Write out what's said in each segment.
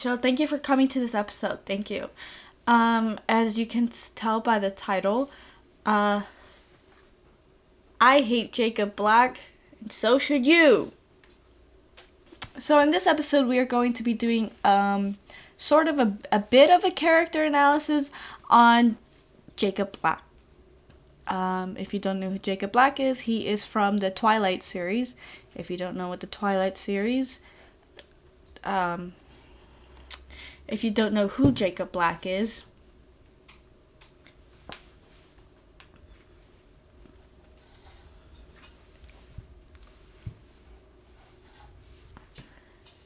Jill, thank you for coming to this episode. Thank you. As you can tell by the title, I hate Jacob Black, and so should you. So in this episode, we are going to be doing sort of a bit of a character analysis on Jacob Black. If you don't know who Jacob Black is, he is from the Twilight series. If you don't know what the Twilight series, if you don't know who Jacob Black is,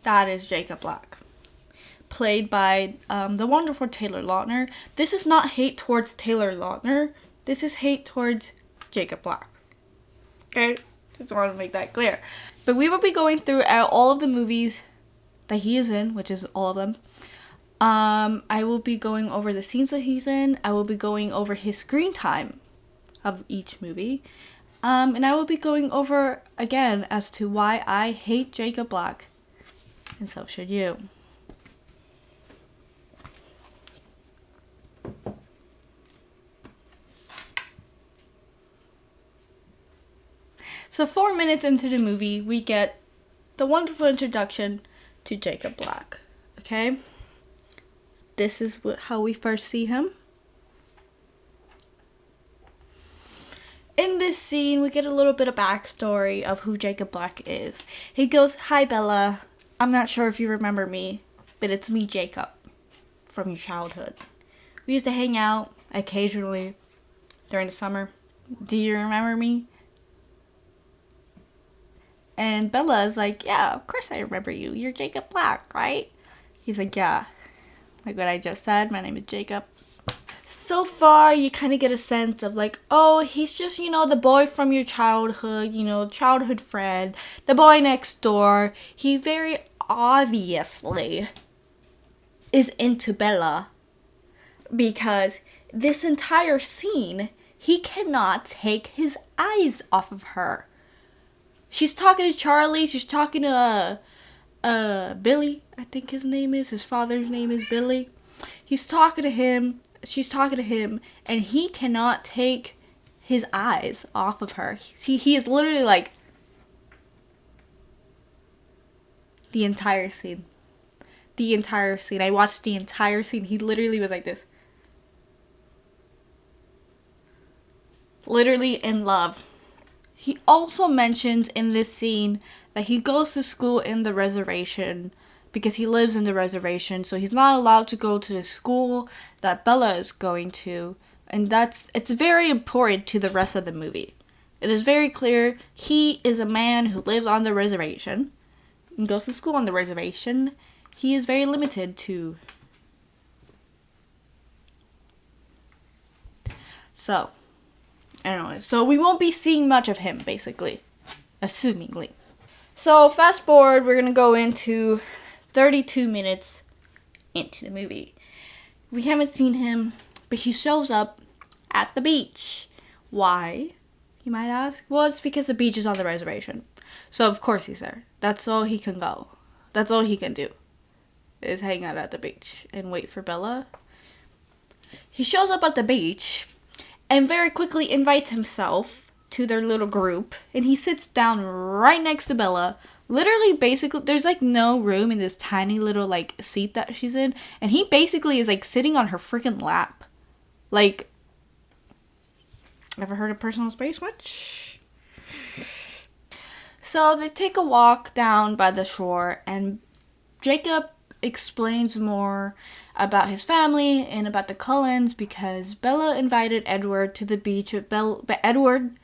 that is Jacob Black, played by the wonderful Taylor Lautner. This is not hate towards Taylor Lautner. This is hate towards Jacob Black. Okay? Just want to make that clear. But we will be going through all of the movies that he is in, which is all of them. I will be going over the scenes that he's in. I will be going over his screen time of each movie. And I will be going over, again, as to why I hate Jacob Black. And so should you. So 4 minutes into the movie, we get the wonderful introduction to Jacob Black. Okay? This is how we first see him. In this scene, we get a little bit of backstory of who Jacob Black is. He goes, "Hi, Bella. I'm not sure if you remember me, but it's me, Jacob, from your childhood. We used to hang out occasionally during the summer. Do you remember me?" And Bella is like, "Yeah, of course I remember you. You're Jacob Black, right?" He's like, "Yeah, like what I just said, my name is Jacob." So far, you kind of get a sense of like, oh, he's just, the boy from your childhood, childhood friend, the boy next door. He very obviously is into Bella because this entire scene, he cannot take his eyes off of her. She's talking to Charlie. She's talking to Billy, I think his name is. His father's name is Billy. He's talking to him. She's talking to him. And he cannot take his eyes off of her. He is literally like the entire scene. The entire scene. I watched the entire scene. He literally was like this. Literally in love. He also mentions in this scene that he goes to school in the reservation because he lives in the reservation, so he's not allowed to go to the school that Bella is going to, and it's very important to the rest of the movie. It is very clear he is a man who lives on the reservation and goes to school on the reservation. He is very limited to. So, anyway, so we won't be seeing much of him, basically. Assumingly. So, fast forward, we're going to go into 32 minutes into the movie. We haven't seen him, but he shows up at the beach. Why, you might ask? Well, it's because the beach is on the reservation. So, of course he's there. That's all he can go. That's all he can do, is hang out at the beach and wait for Bella. He shows up at the beach and very quickly invites himself to their little group. And he sits down right next to Bella. Literally, basically, there's like no room in this tiny little like seat that she's in. And he basically is like sitting on her freaking lap. Like, ever heard of personal space much? So they take a walk down by the shore. And Jacob explains more about his family and about the Cullens because Bella invited Edward to the beach, but Edward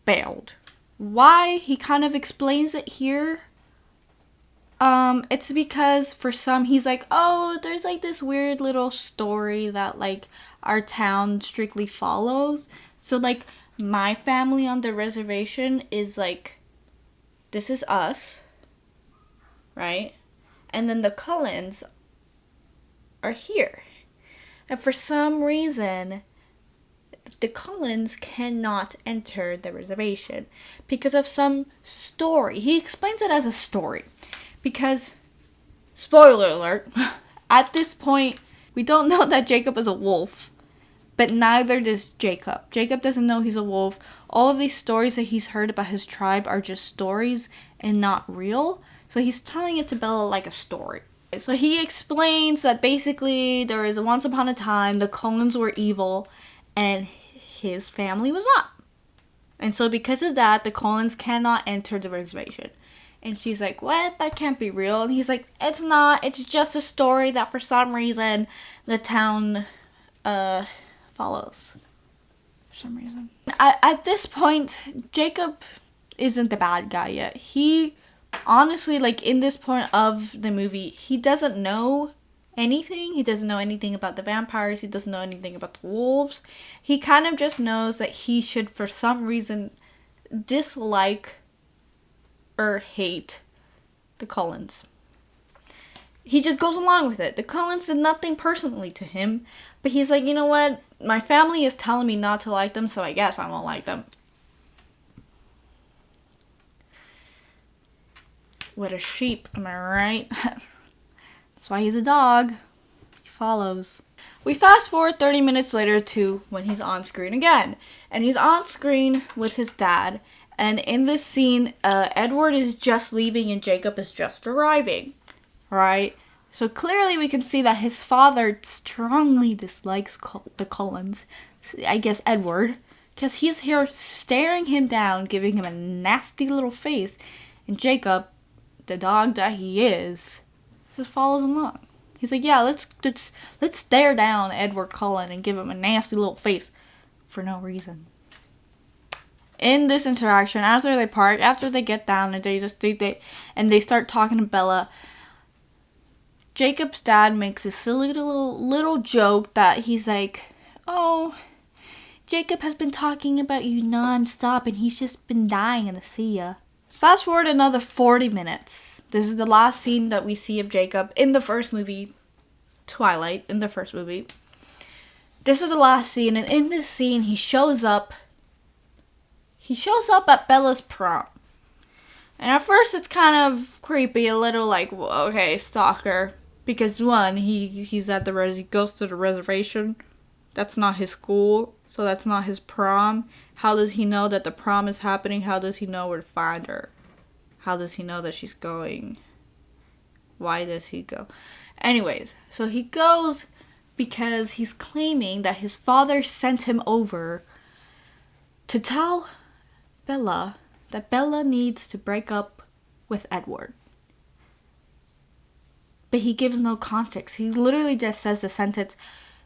bailed. Why? He kind of explains it here. It's because for some, he's like, oh, there's like this weird little story that like our town strictly follows. So like my family on the reservation is like, this is us, right? And then the Cullens are here. And for some reason, the Cullens cannot enter the reservation because of some story. He explains it as a story. Because, spoiler alert, At this point, we don't know that Jacob is a wolf. But neither does Jacob. Jacob doesn't know he's a wolf. All of these stories that he's heard about his tribe are just stories and not real. So he's telling it to Bella like a story. So he explains that basically there was once upon a time the Cullens were evil and his family was not. And so because of that, the Cullens cannot enter the reservation. And she's like, what? That can't be real. And he's like, it's not. It's just a story that for some reason the town follows. For some reason. At this point, Jacob isn't the bad guy yet. He honestly, like in this point of the movie, he doesn't know anything. He doesn't know anything about the vampires. He doesn't know anything about the wolves. He kind of just knows that he should, for some reason, dislike or hate the Cullens. He just goes along with it. The Cullens did nothing personally to him, but he's like, you know what? My family is telling me not to like them, so I guess I won't like them. What a sheep, am I right? That's why he's a dog. He follows. We fast forward 30 minutes later to when he's on screen again. And he's on screen with his dad. And in this scene, Edward is just leaving and Jacob is just arriving. Right? So clearly we can see that his father strongly dislikes the Cullens. I guess Edward. Because he's here staring him down, giving him a nasty little face. And Jacob, the dog that he is, just follows along. He's like, yeah, let's stare down Edward Cullen and give him a nasty little face for no reason. In this interaction, after they park, after they get down and they start talking to Bella, Jacob's dad makes a silly little joke that he's like, oh, Jacob has been talking about you non-stop and he's just been dying to see ya. Fast forward another 40 minutes. This is the last scene that we see of Jacob in the first movie, Twilight, in the first movie. This is the last scene, and in this scene, he shows up at Bella's prom. And at first, it's kind of creepy, a little like, well, okay, stalker. Because one, he goes to the reservation. That's not his school, so that's not his prom. How does he know that the prom is happening? How does he know where to find her? How does he know that she's going? Why does he go? Anyways, so he goes because he's claiming that his father sent him over to tell Bella that Bella needs to break up with Edward. But he gives no context. He literally just says the sentence,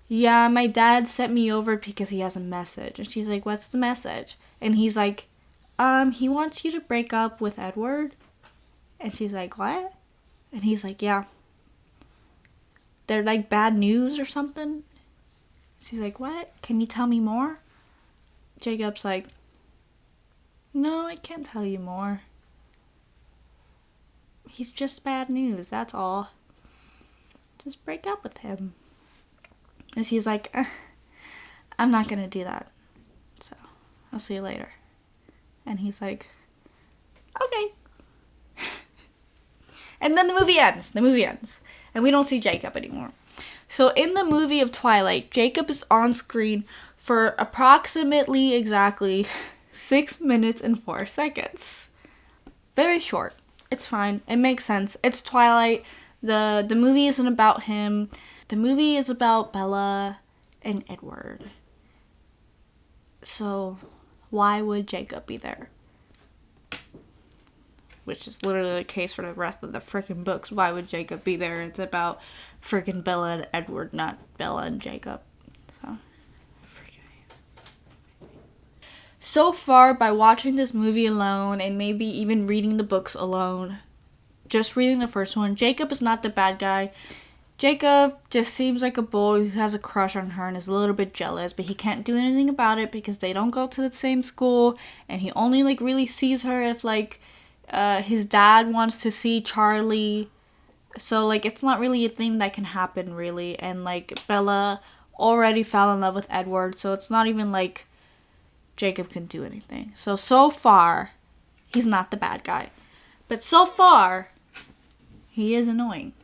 yeah, my dad sent me over because he has a message. And she's like, what's the message? And he's like, he wants you to break up with Edward. And she's like, what? And he's like, yeah. They're like bad news or something. She's like, what? Can you tell me more? Jacob's like, no, I can't tell you more. He's just bad news, that's all. Just break up with him. And she's like, I'm not gonna do that. So, I'll see you later. And he's like, okay. And then the movie ends. And we don't see Jacob anymore. So in the movie of Twilight, Jacob is on screen for approximately exactly 6 minutes and 4 seconds. Very short. It's fine. It makes sense. It's Twilight. The movie isn't about him. The movie is about Bella and Edward. So why would Jacob be there? Which is literally the case for the rest of the freaking books. Why would Jacob be there? It's about freaking Bella and Edward, not Bella and Jacob. So far, by watching this movie alone, and maybe even reading the books alone, just reading the first one, Jacob is not the bad guy. Jacob just seems like a boy who has a crush on her and is a little bit jealous, but he can't do anything about it because they don't go to the same school, and he only really sees her if his dad wants to see Charlie. So it's not really a thing that can happen really, and Bella already fell in love with Edward, so it's not even Jacob can do anything. So far, he's not the bad guy. But so far, he is annoying.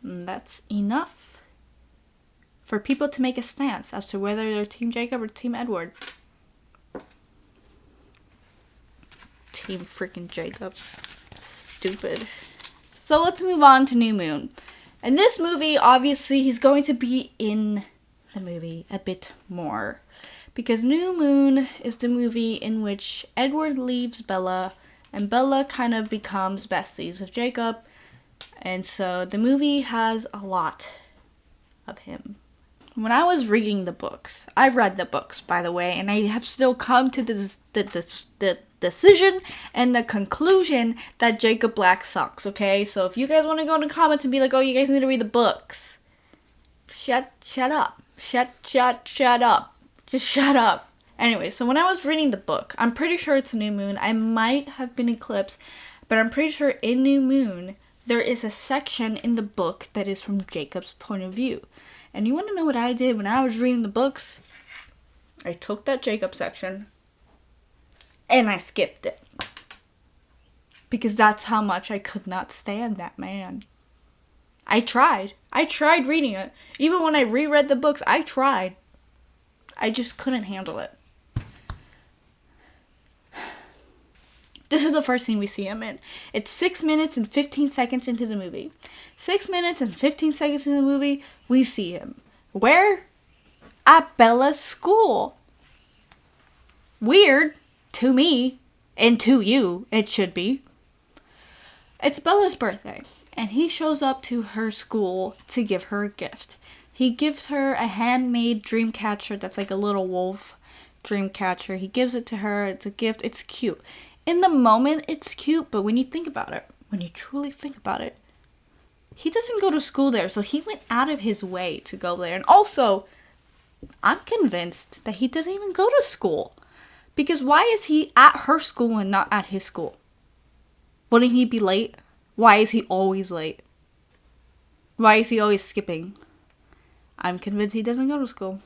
And that's enough for people to make a stance as to whether they're Team Jacob or Team Edward. Team freaking Jacob. Stupid. So let's move on to New Moon. In this movie, obviously, he's going to be in the movie a bit more. Because New Moon is the movie in which Edward leaves Bella, and Bella kind of becomes besties with Jacob. And so the movie has a lot of him. When I was reading the books, I've read the books, by the way, and I have still come to the decision and the conclusion that Jacob Black sucks, okay? So if you guys want to go in the comments and be like, oh, you guys need to read the books, shut up. Shut up. Just shut up. Anyway, so when I was reading the book, I'm pretty sure it's New Moon. I might have been Eclipse, but I'm pretty sure in New Moon, there is a section in the book that is from Jacob's point of view. And you want to know what I did when I was reading the books? I took that Jacob section and I skipped it. Because that's how much I could not stand that man. I tried. I tried reading it. Even when I reread the books, I tried. I just couldn't handle it. This is the first scene we see him in. It's 6 minutes and 15 seconds into the movie. 6 minutes and 15 seconds into the movie, we see him. Where? At Bella's school. Weird. To me. And to you, it should be. It's Bella's birthday. And he shows up to her school to give her a gift. He gives her a handmade dream catcher that's like a little wolf dream catcher. He gives it to her. It's a gift. It's cute. In the moment, it's cute, but when you think about it, when you truly think about it, he doesn't go to school there, so he went out of his way to go there. And also, I'm convinced that he doesn't even go to school. Because why is he at her school and not at his school? Wouldn't he be late? Why is he always late? Why is he always skipping? I'm convinced he doesn't go to school.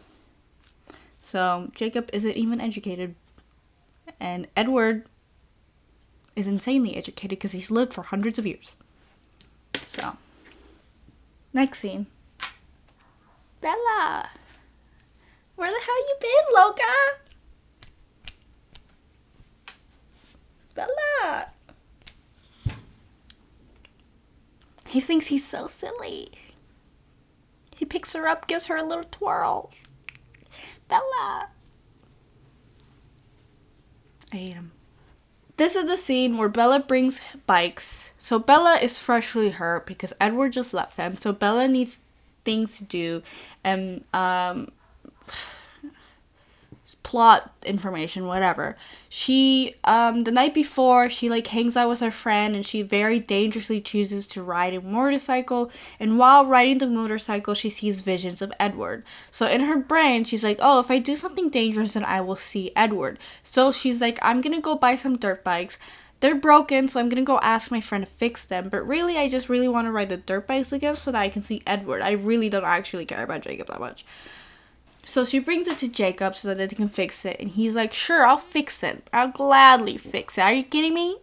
So, Jacob isn't even educated. And Edward is insanely educated because he's lived for hundreds of years. So, next scene. Bella! Where the hell you been, Loca? Bella! He thinks he's so silly. He picks her up, gives her a little twirl. Bella! I hate him. This is the scene where Bella brings bikes. So Bella is freshly hurt because Edward just left them. So Bella needs things to do and plot information, whatever. She the night before, she like hangs out with her friend and she very dangerously chooses to ride a motorcycle, and while riding the motorcycle she sees visions of Edward. So in her brain she's like, oh, if I do something dangerous then I will see Edward. So she's like, I'm gonna go buy some dirt bikes. They're broken, so I'm gonna go ask my friend to fix them, but really I just really want to ride the dirt bikes again so that I can see Edward. I really don't actually care about Jacob that much. So she brings it to Jacob so that they can fix it. And he's like, sure, I'll fix it. I'll gladly fix it. Are you kidding me?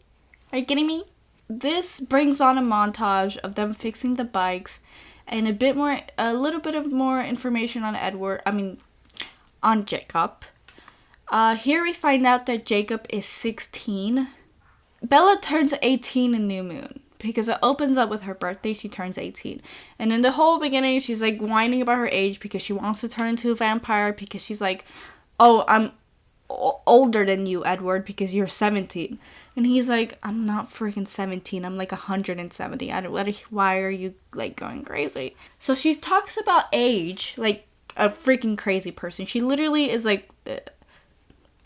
Are you kidding me? This brings on a montage of them fixing the bikes and a little bit of more information on on Jacob. Here we find out that Jacob is 16. Bella turns 18 in New Moon. Because it opens up with her birthday, she turns 18. And in the whole beginning, she's like whining about her age because she wants to turn into a vampire. Because she's like, oh, I'm older than you, Edward, because you're 17. And he's like, I'm not freaking 17. I'm like 170. Why are you like going crazy? So she talks about age like a freaking crazy person. She literally is like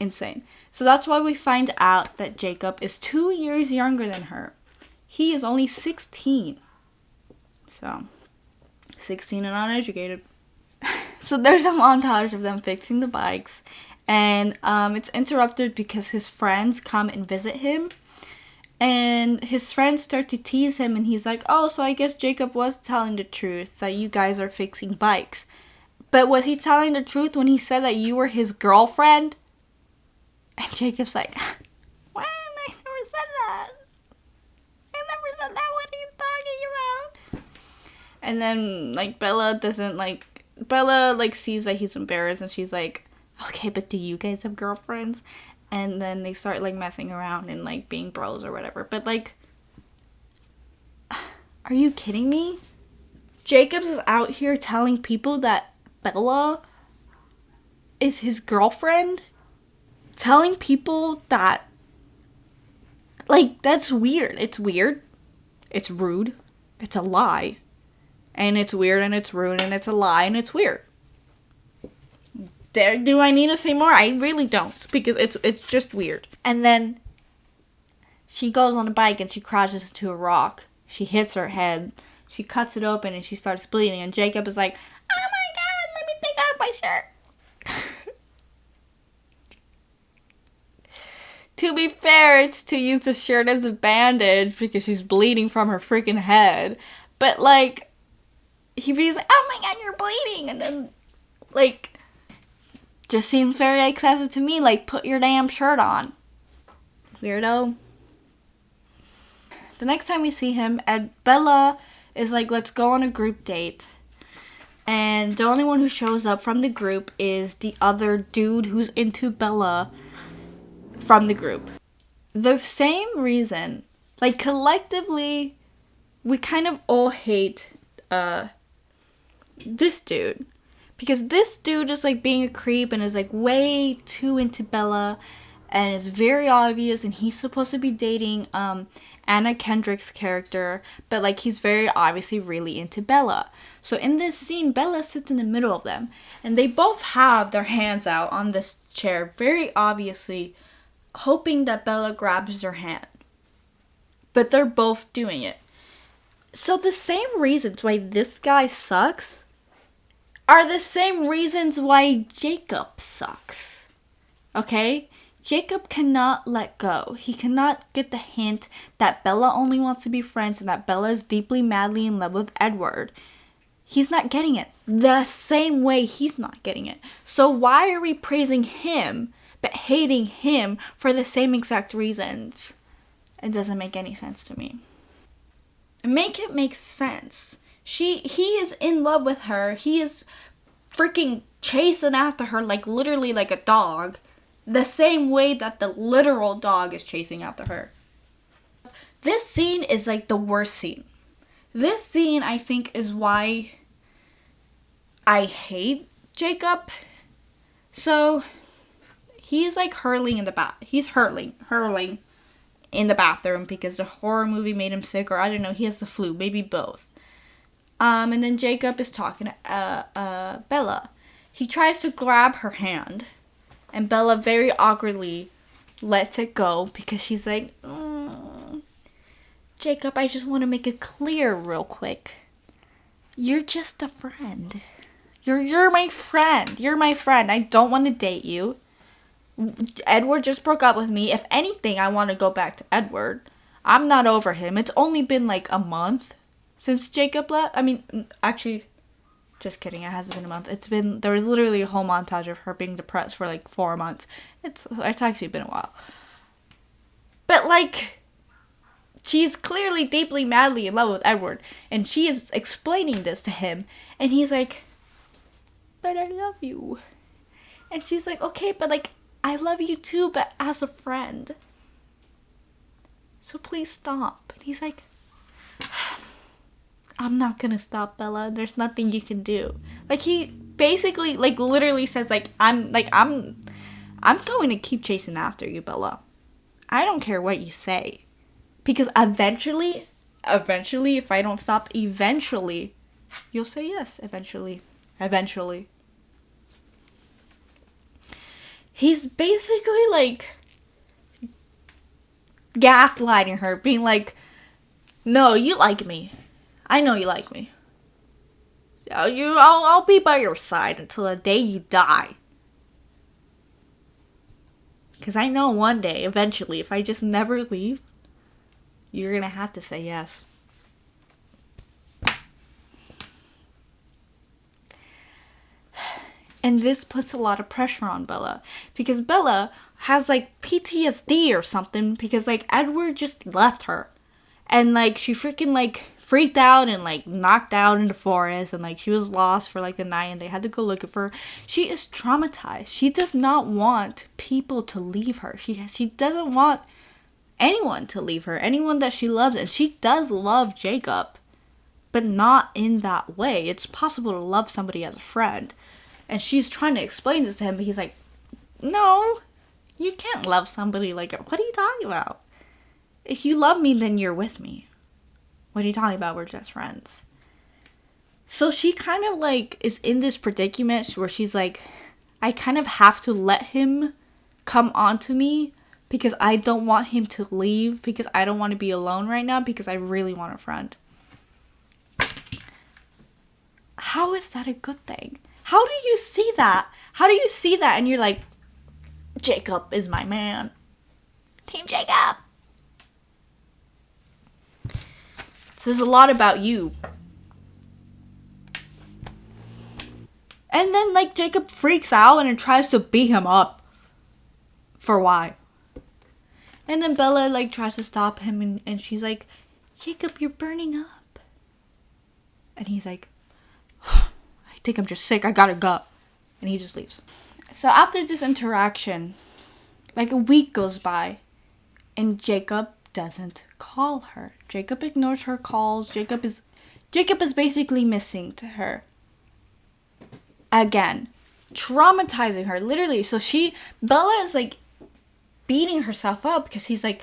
insane. So that's why we find out that Jacob is 2 years younger than her. He is only 16. So, 16 and uneducated. So there's a montage of them fixing the bikes. And it's interrupted because his friends come and visit him. And his friends start to tease him. And he's like, oh, so I guess Jacob was telling the truth that you guys are fixing bikes. But was he telling the truth when he said that you were his girlfriend? And Jacob's like, when? I never said that. I never said that. What are you talking about? And then, like, Bella sees that he's embarrassed, and she's like, okay, but do you guys have girlfriends? And then they start, like, messing around and, like, being bros or whatever. But, like, are you kidding me? Jacobs is out here telling people that Bella is his girlfriend? Telling people that, like, that's weird. It's weird. It's rude. It's a lie. And it's weird, and it's rude, and it's a lie, and it's weird. Do I need to say more? I really don't, because it's just weird. And then she goes on a bike and she crashes into a rock. She hits her head. She cuts it open and she starts bleeding. And Jacob is like, oh my god, let me take off my shirt. To be fair, it's to use the shirt as a bandage because she's bleeding from her freaking head. But, like, he's like, oh my god, you're bleeding. And then, like, just seems very excessive to me. Like, put your damn shirt on, weirdo. The next time we see him, Bella is like, let's go on a group date. And the only one who shows up from the group is the other dude who's into Bella from the group. The same reason, like, collectively, we kind of all hate this dude. Because this dude is, like, being a creep and is, like, way too into Bella. And it's very obvious, and he's supposed to be dating Anna Kendrick's character. But, like, he's very obviously really into Bella. So in this scene, Bella sits in the middle of them. And they both have their hands out on this chair, very obviously hoping that Bella grabs her hand. But they're both doing it. So the same reasons why this guy sucks are the same reasons why Jacob sucks. Okay? Jacob cannot let go. He cannot get the hint that Bella only wants to be friends and that Bella is deeply, madly in love with Edward. He's not getting it. The same way he's not getting it. So why are we praising him but hating him for the same exact reasons? It doesn't make any sense to me. Make it make sense. He is in love with her. He is freaking chasing after her, like, literally like a dog. The same way that the literal dog is chasing after her. This scene is, like, the worst scene. This scene, I think, is why I hate Jacob. So, he's, like, hurling in the bath. He's hurling in the bathroom because the horror movie made him sick, or I don't know, he has the flu, maybe both. And then Jacob is talking to Bella. He tries to grab her hand, and Bella very awkwardly lets it go because she's like, Jacob, I just want to make it clear real quick. You're just a friend. You're my friend. You're my friend. I don't want to date you. Edward just broke up with me. If anything, I want to go back to Edward. I'm not over him. It's only been like a month since Jacob left. I mean, actually, just kidding. It hasn't been a month. There was literally a whole montage of her being depressed for like 4 months. It's actually been a while. But, like, she's clearly deeply, madly in love with Edward. And she is explaining this to him. And he's like, but I love you. And she's like, okay, but, like, I love you too, but as a friend. So please stop. And he's like, I'm not gonna stop, Bella. There's nothing you can do. Like, he basically, like, literally says, like, I'm going to keep chasing after you, Bella. I don't care what you say. Because eventually, if I don't stop, eventually, you'll say yes. Eventually. He's basically, like, gaslighting her, being like, no, you like me. I know you like me. I'll be by your side until the day you die. Because I know one day, eventually, if I just never leave, you're gonna have to say yes. And this puts a lot of pressure on Bella. Because Bella has, like, PTSD or something. Because, like, Edward just left her. And, like, she freaking freaked out and like knocked out in the forest, and like she was lost for like the night and they had to go looking for her. She is traumatized. She does not want people to leave her. She doesn't want anyone to leave her, anyone that she loves. And she does love Jacob, but not in that way. It's possible to love somebody as a friend. And she's trying to explain this to him, but he's like, no, you can't love somebody like, what are you talking about? If you love me, then you're with me. What are you talking about? We're just friends. So she kind of like is in this predicament where she's like, I kind of have to let him come onto me because I don't want him to leave, because I don't want to be alone right now, because I really want a friend. How is that a good thing? How do you see that? How do you see that and you're like, Jacob is my man. Team Jacob. Says a lot about you. And then like Jacob freaks out and tries to beat him up. For why? And then Bella like tries to stop him, and she's like, Jacob, you're burning up. And he's like, I think I'm just sick. I gotta go. And he just leaves. So after this interaction, like a week goes by, and Jacob doesn't call her. Jacob ignores her calls. Jacob is basically missing to her. Again, traumatizing her, literally. So Bella is like beating herself up because he's like,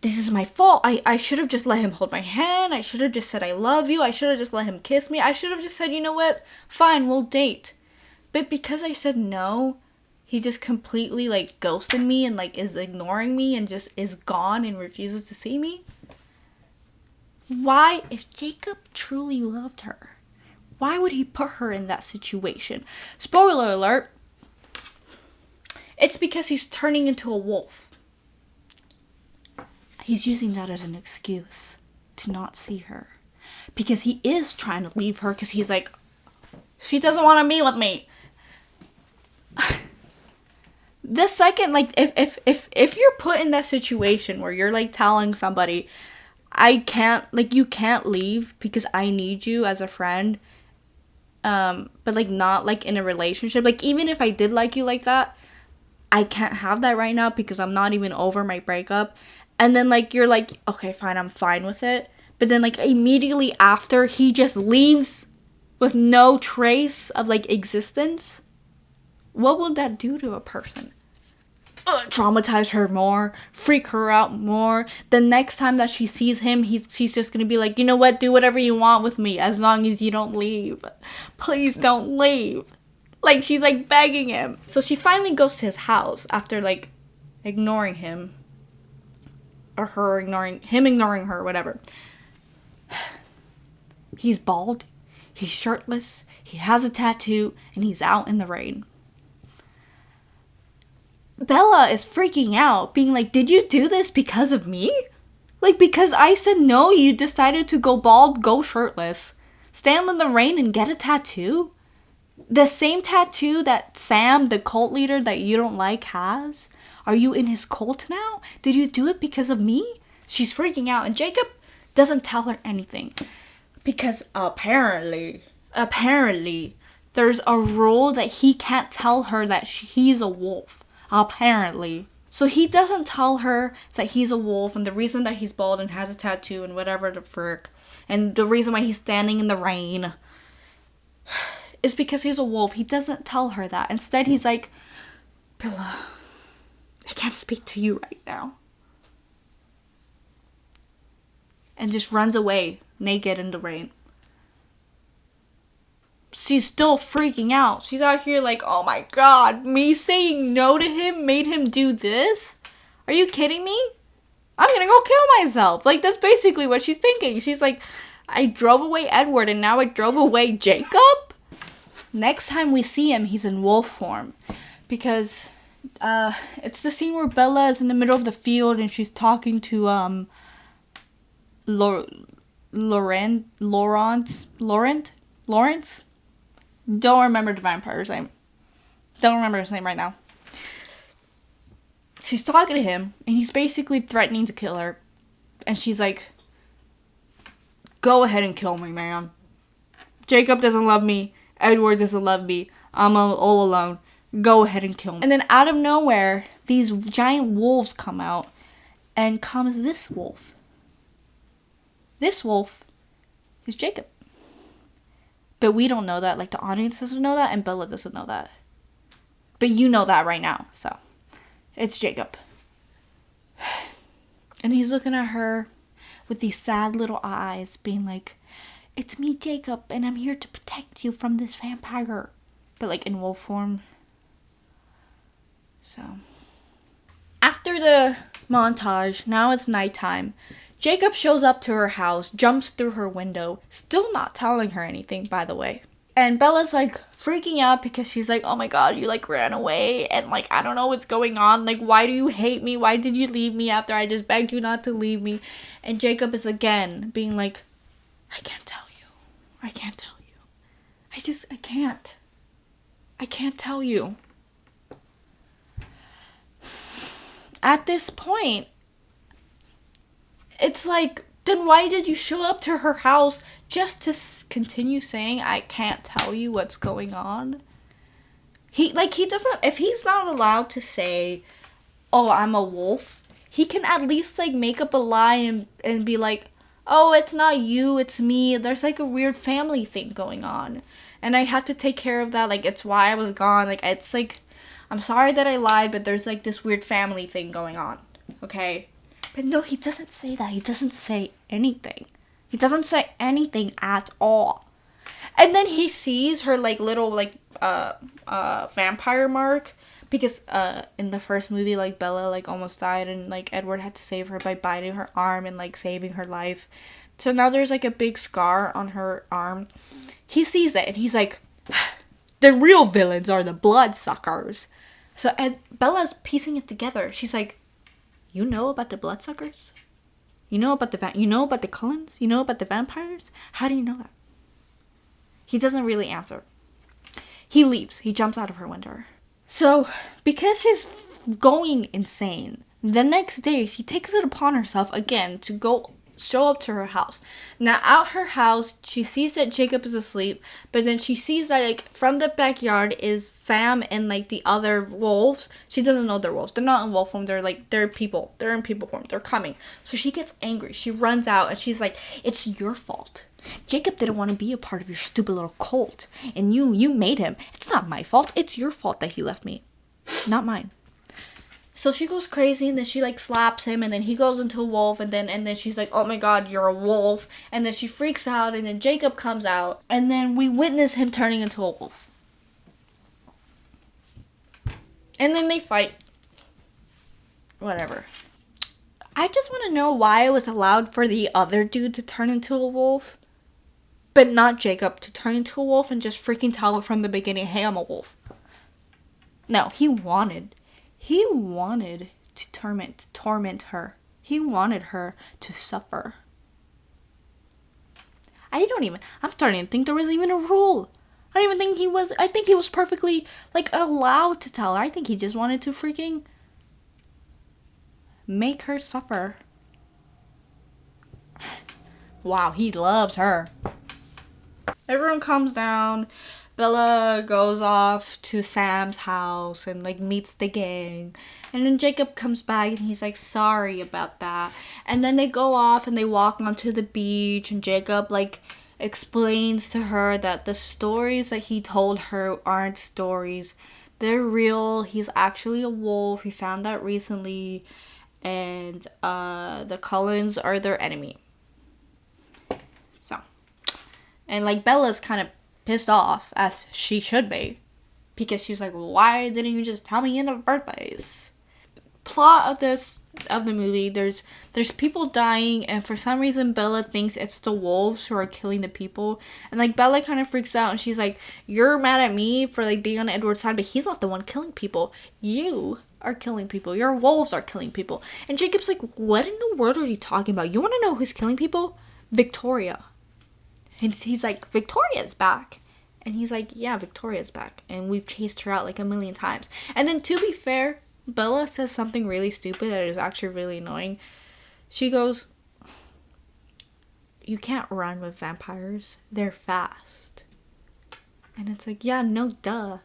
this is my fault. I should have just let him hold my hand. I should have just said I love you. I should have just let him kiss me. I should have just said, you know what? Fine, we'll date. But because I said no, he just completely like ghosted me and like is ignoring me and just is gone and refuses to see me. Why, if Jacob truly loved her, why would he put her in that situation? Spoiler alert. It's because he's turning into a wolf. He's using that as an excuse to not see her. Because he is trying to leave her because he's like, she doesn't want to be with me. The second, like, if you're put in that situation where you're like telling somebody, I can't, like, you can't leave because I need you as a friend, but like not like in a relationship, like even if I did like you like that, I can't have that right now because I'm not even over my breakup. And then like you're like, okay, fine, I'm fine with it. But then like immediately after, he just leaves with no trace of like existence. What will that do to a person? Traumatize her more, freak her out more. The next time that she sees him, she's just gonna be like, you know what, do whatever you want with me as long as you don't leave. Please don't leave. Like, she's like begging him. So she finally goes to his house after like ignoring him, or her ignoring her, whatever. He's bald, he's shirtless, he has a tattoo, and he's out in the rain. Bella is freaking out, being like, did you do this because of me? Like, because I said no, you decided to go bald, go shirtless, stand in the rain and get a tattoo? The same tattoo that Sam, the cult leader that you don't like, has? Are you in his cult now? Did you do it because of me? She's freaking out, and Jacob doesn't tell her anything. Because apparently, there's a rule that he can't tell her that he's a wolf. Apparently. So he doesn't tell her that he's a wolf, and the reason that he's bald and has a tattoo and whatever the frick, and the reason why he's standing in the rain is because he's a wolf. He doesn't tell her that. Instead, he's like, Bella, I can't speak to you right now. And just runs away, naked in the rain. She's still freaking out. She's out here like, oh my god, me saying no to him made him do this? Are you kidding me? I'm gonna go kill myself. Like, that's basically what she's thinking. She's like, I drove away Edward and now I drove away Jacob? Next time we see him, he's in wolf form. Because it's the scene where Bella is in the middle of the field and she's talking to Lawrence? Don't remember the vampire's name. Don't remember his name right now. She's talking to him, and he's basically threatening to kill her. And she's like, Go ahead and kill me, man. Jacob doesn't love me. Edward doesn't love me. I'm all alone. Go ahead and kill me. And then out of nowhere, these giant wolves come out. And comes this wolf. This wolf is Jacob. But we don't know that. Like, the audience doesn't know that. And Bella doesn't know that. But you know that right now. So, it's Jacob. And he's looking at her with these sad little eyes, being like, it's me, Jacob, and I'm here to protect you from this vampire. But, like, in wolf form. So, after the montage, now it's nighttime. Jacob shows up to her house, jumps through her window, still not telling her anything, by the way. And Bella's, like, freaking out because she's like, oh my god, you, like, ran away, and, like, I don't know what's going on. Like, why do you hate me? Why did you leave me after I just begged you not to leave me? And Jacob is, again, being like, I can't tell you. I can't tell you. I can't. I can't tell you. At this point, it's like, then why did you show up to her house just to continue saying, I can't tell you what's going on? He doesn't, if he's not allowed to say, oh, I'm a wolf, he can at least, like, make up a lie and be like, oh, it's not you, it's me. There's, like, a weird family thing going on. And I have to take care of that. Like, it's why I was gone. Like, it's, like, I'm sorry that I lied, but there's, like, this weird family thing going on. Okay? But no, he doesn't say that. He doesn't say anything. He doesn't say anything at all. And then he sees her, like, little, like, vampire mark. Because, in the first movie, like, Bella, like, almost died. And, like, Edward had to save her by biting her arm and, like, saving her life. So now there's, like, a big scar on her arm. He sees it, and he's like, the real villains are the bloodsuckers. So Bella's piecing it together. She's like, you know about the bloodsuckers? You know about the Cullens? You know about the vampires? How do you know that? He doesn't really answer. He leaves. He jumps out of her window. So, because she's going insane, the next day she takes it upon herself again to go show up to her house. Now, at her house, she sees that Jacob is asleep, but then she sees that, like, from the backyard is Sam and, like, the other wolves. She doesn't know they're wolves. They're not in wolf form. They're people. They're in people form. They're coming. So she gets angry. She runs out, and she's like, it's your fault. Jacob didn't want to be a part of your stupid little cult, and you made him. It's not my fault. It's your fault that he left me, not mine. So she goes crazy, and then she, like, slaps him, and then he goes into a wolf, and then she's like, oh my god, you're a wolf. And then she freaks out, and then Jacob comes out, and then we witness him turning into a wolf. And then they fight. Whatever. I just want to know why it was allowed for the other dude to turn into a wolf, but not Jacob to turn into a wolf and just freaking tell her from the beginning, hey, I'm a wolf. No, he wanted to torment her. He wanted her to suffer. I'm starting to think there was even a rule. I think he was perfectly, like, allowed to tell her. I think he just wanted to freaking make her suffer. Wow, he loves her. Everyone calms down. Bella goes off to Sam's house and, like, meets the gang. And then Jacob comes back and he's like, sorry about that. And then they go off and they walk onto the beach, and Jacob, like, explains to her that the stories that he told her aren't stories. They're real. He's actually a wolf. He found out recently. And the Cullens are their enemy. So. And, like, Bella's kind of pissed off, as she should be, because she's like, well, why didn't you just tell me in the first place? Plot of the movie, there's people dying, and for some reason Bella thinks it's the wolves who are killing the people, and, like, Bella kind of freaks out, and she's like, you're mad at me for, like, being on Edward's side, but he's not the one killing people. You are killing people. Your wolves are killing people. And Jacob's like, what in the world are you talking about? You want to know who's killing people? Victoria. And he's like, Victoria's back. And he's like, yeah, Victoria's back. And we've chased her out like a million times. And then, to be fair, Bella says something really stupid that is actually really annoying. She goes, you can't run with vampires. They're fast. And it's like, yeah, no, duh.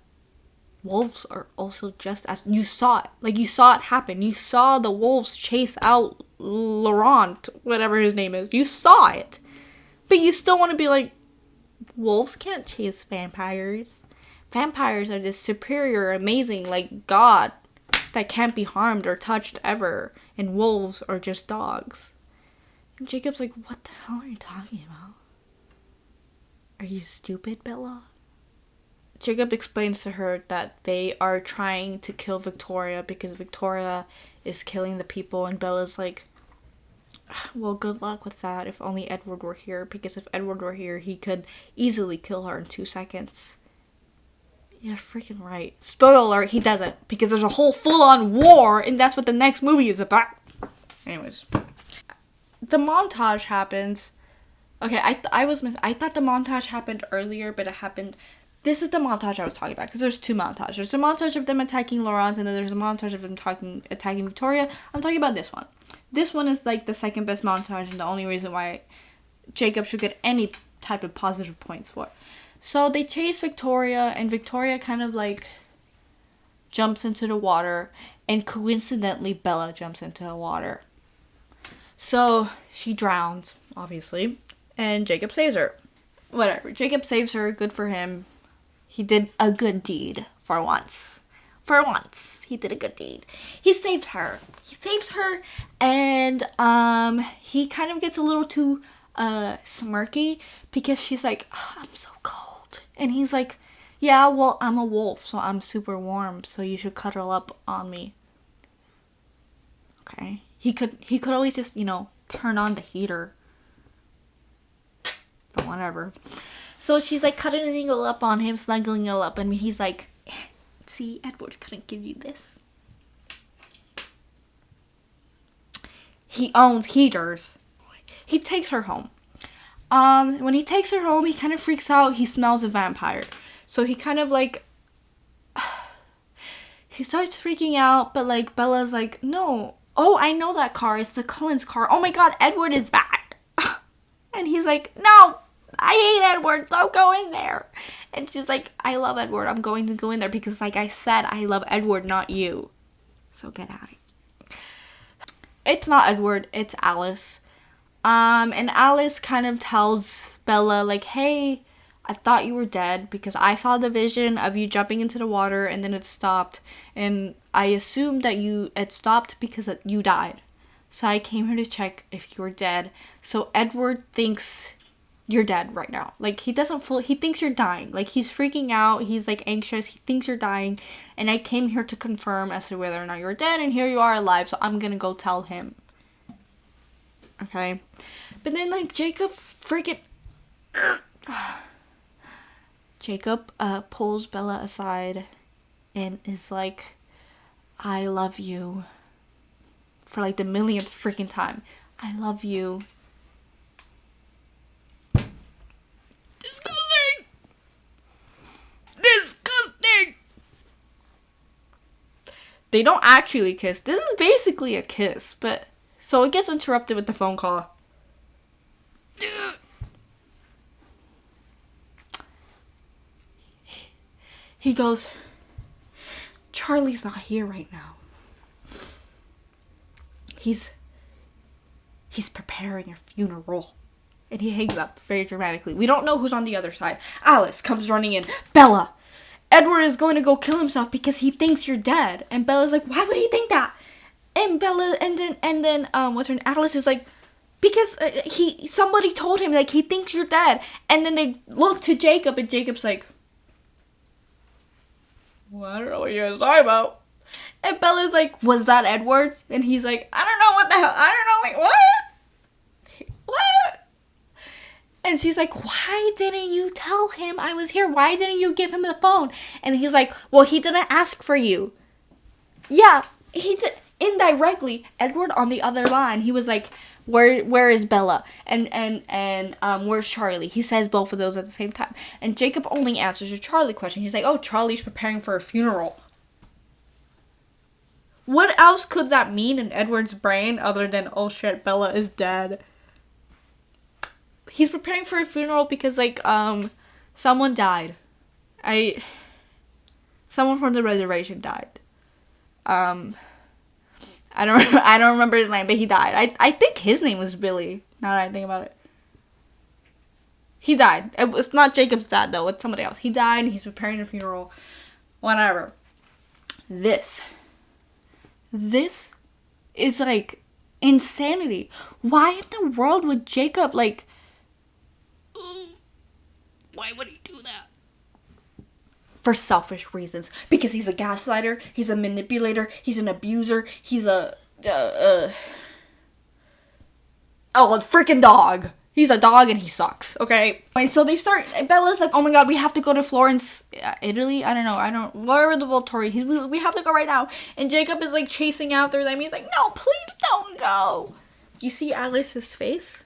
Wolves are also just as... You saw it. Like, you saw it happen. You saw the wolves chase out Laurent, whatever his name is. You saw it. But you still want to be like, wolves can't chase vampires. Vampires are this superior, amazing, like, god that can't be harmed or touched ever. And wolves are just dogs. And Jacob's like, what the hell are you talking about? Are you stupid, Bella? Jacob explains to her that they are trying to kill Victoria because Victoria is killing the people. And Bella's like, well, good luck with that if only Edward were here. Because if Edward were here, he could easily kill her in 2 seconds. Yeah, freaking right. Spoiler alert, he doesn't. Because there's a whole full-on war, and that's what the next movie is about. Anyways. The montage happens. Okay, I thought the montage happened earlier, but it happened... This is the montage I was talking about, because there's 2 montages. There's a montage of them attacking Laurent, and then there's a montage of them attacking Victoria. I'm talking about this one. This one is, like, the second best montage, and the only reason why Jacob should get any type of positive points for. So they chase Victoria, and Victoria kind of, like, jumps into the water, and coincidentally, Bella jumps into the water. So she drowns, obviously, and Jacob saves her. Whatever. Jacob saves her. Good for him. He did a good deed for once. For once, he did a good deed. He saved her. He saves her, and he kind of gets a little too smirky because she's like, oh, I'm so cold. And he's like, yeah, well, I'm a wolf, so I'm super warm, so you should cuddle up on me. Okay. He could always just, you know, turn on the heater. But whatever. So she's like cuddling up on him, snuggling up, and he's like, see, Edward couldn't give you this. He owns heaters. He takes her home. When he takes her home, he kind of freaks out. He smells a vampire. So he kind of like... he starts freaking out, but like Bella's like, no. Oh, I know that car. It's the Cullens car. Oh my god, Edward is back. And he's like, no. I hate Edward, don't go in there. And she's like, I love Edward, I'm going to go in there because like I said, I love Edward, not you. So get out of it. It's not Edward, it's Alice. And Alice kind of tells Bella like, hey, I thought you were dead because I saw the vision of you jumping into the water and then it stopped. And I assumed that it stopped because you died. So I came here to check if you were dead. So Edward thinks... you're dead right now. Like, he thinks you're dying. Like, he's freaking out. He's, like, anxious. He thinks you're dying. And I came here to confirm as to whether or not you're dead. And here you are alive. So I'm gonna go tell him. Okay? But then, like, Jacob freaking... Jacob pulls Bella aside and is like, I love you. For, like, the millionth freaking time. I love you. Disgusting! They don't actually kiss. This is basically a kiss, but... So it gets interrupted with the phone call. He goes, Charlie's not here right now. He's preparing a funeral. And he hangs up very dramatically. We don't know who's on the other side. Alice comes running in. Bella! Edward is going to go kill himself because he thinks you're dead. And Bella's like, why would he think that? And Bella, and then what's her name? Alice is like, because somebody told him, like, he thinks you're dead. And then they look to Jacob, and Jacob's like, well, I don't know what you guys are talking about. And Bella's like, was that Edward? And he's like, I don't know what the hell. I don't know. Wait, what? What? And she's like, why didn't you tell him I was here? Why didn't you give him the phone? And he's like, well, he didn't ask for you. Yeah, he did. Indirectly, Edward on the other line, he was like, where is Bella? And where's Charlie? He says both of those at the same time. And Jacob only answers the Charlie question. He's like, oh, Charlie's preparing for a funeral. What else could that mean in Edward's brain other than, oh shit, Bella is dead? he's preparing for a funeral because like someone died. Someone from the reservation died. I don't remember his name, but he died. I think his name was Billy. Now that I think about it. He died. It's not Jacob's dad though, it's somebody else. He died and he's preparing a funeral. Whatever. This is like insanity. Why in the world would Jacob like why would he do that? For selfish reasons. Because he's a gaslighter, he's a manipulator, he's an abuser, he's a freaking dog. He's a dog and he sucks, okay? So they start, Bella's like, oh my god, we have to go to Florence, Italy? I don't know, wherever the Volturi, we have to go right now. And Jacob is like chasing after them. He's like, no, please don't go. You see Alice's face?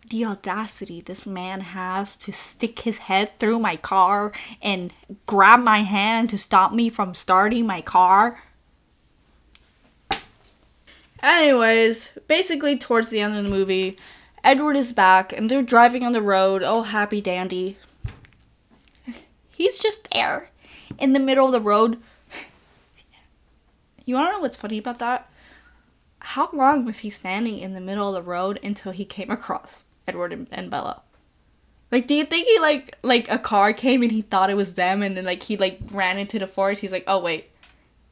The audacity this man has to stick his head through my car and grab my hand to stop me from starting my car. Anyways, basically towards the end of the movie, Edward is back and they're driving on the road, oh happy dandy. He's just there in the middle of the road. You wanna know what's funny about that? How long was he standing in the middle of the road until he came across Edward and Bella? Like, do you think he like a car came and he thought it was them and then like he like ran into the forest? He's like, oh wait,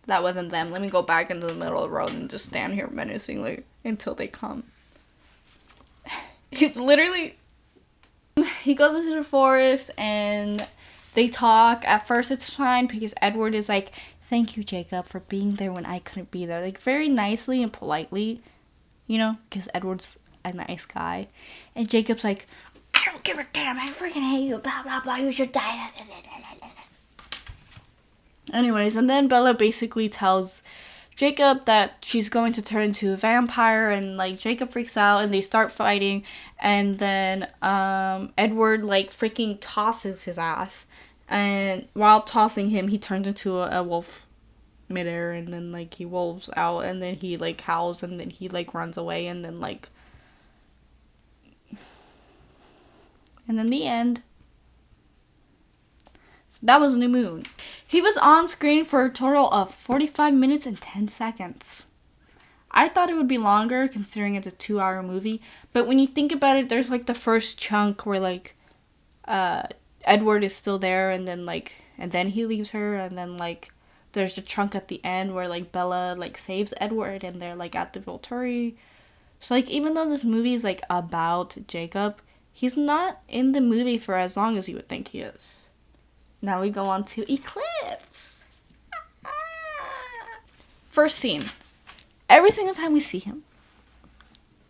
that wasn't them. Let me go back into the middle of the road and just stand here menacingly until they come. He's literally... He goes into the forest and they talk. At first it's fine because Edward is like, thank you, Jacob, for being there when I couldn't be there. Like, very nicely and politely, you know, because Edward's a nice guy. And Jacob's like, I don't give a damn, I freaking hate you, blah, blah, blah, you should die. Anyways, and then Bella basically tells Jacob that she's going to turn into a vampire, and like Jacob freaks out and they start fighting, and then Edward like freaking tosses his ass, and while tossing him he turns into a wolf midair, and then like he wolves out, and then he like howls, and then he like runs away, and then like the end. That was New Moon. He was on screen for a total of 45 minutes and 10 seconds. I thought it would be longer considering it's a 2-hour movie, but when you think about it, there's like the first chunk where like Edward is still there, and then he leaves her, and then like there's a chunk at the end where like Bella like saves Edward and they're like at the Volturi. So like even though this movie is like about Jacob, he's not in the movie for as long as you would think he is. Now we go on to Eclipse. First scene. Every single time we see him,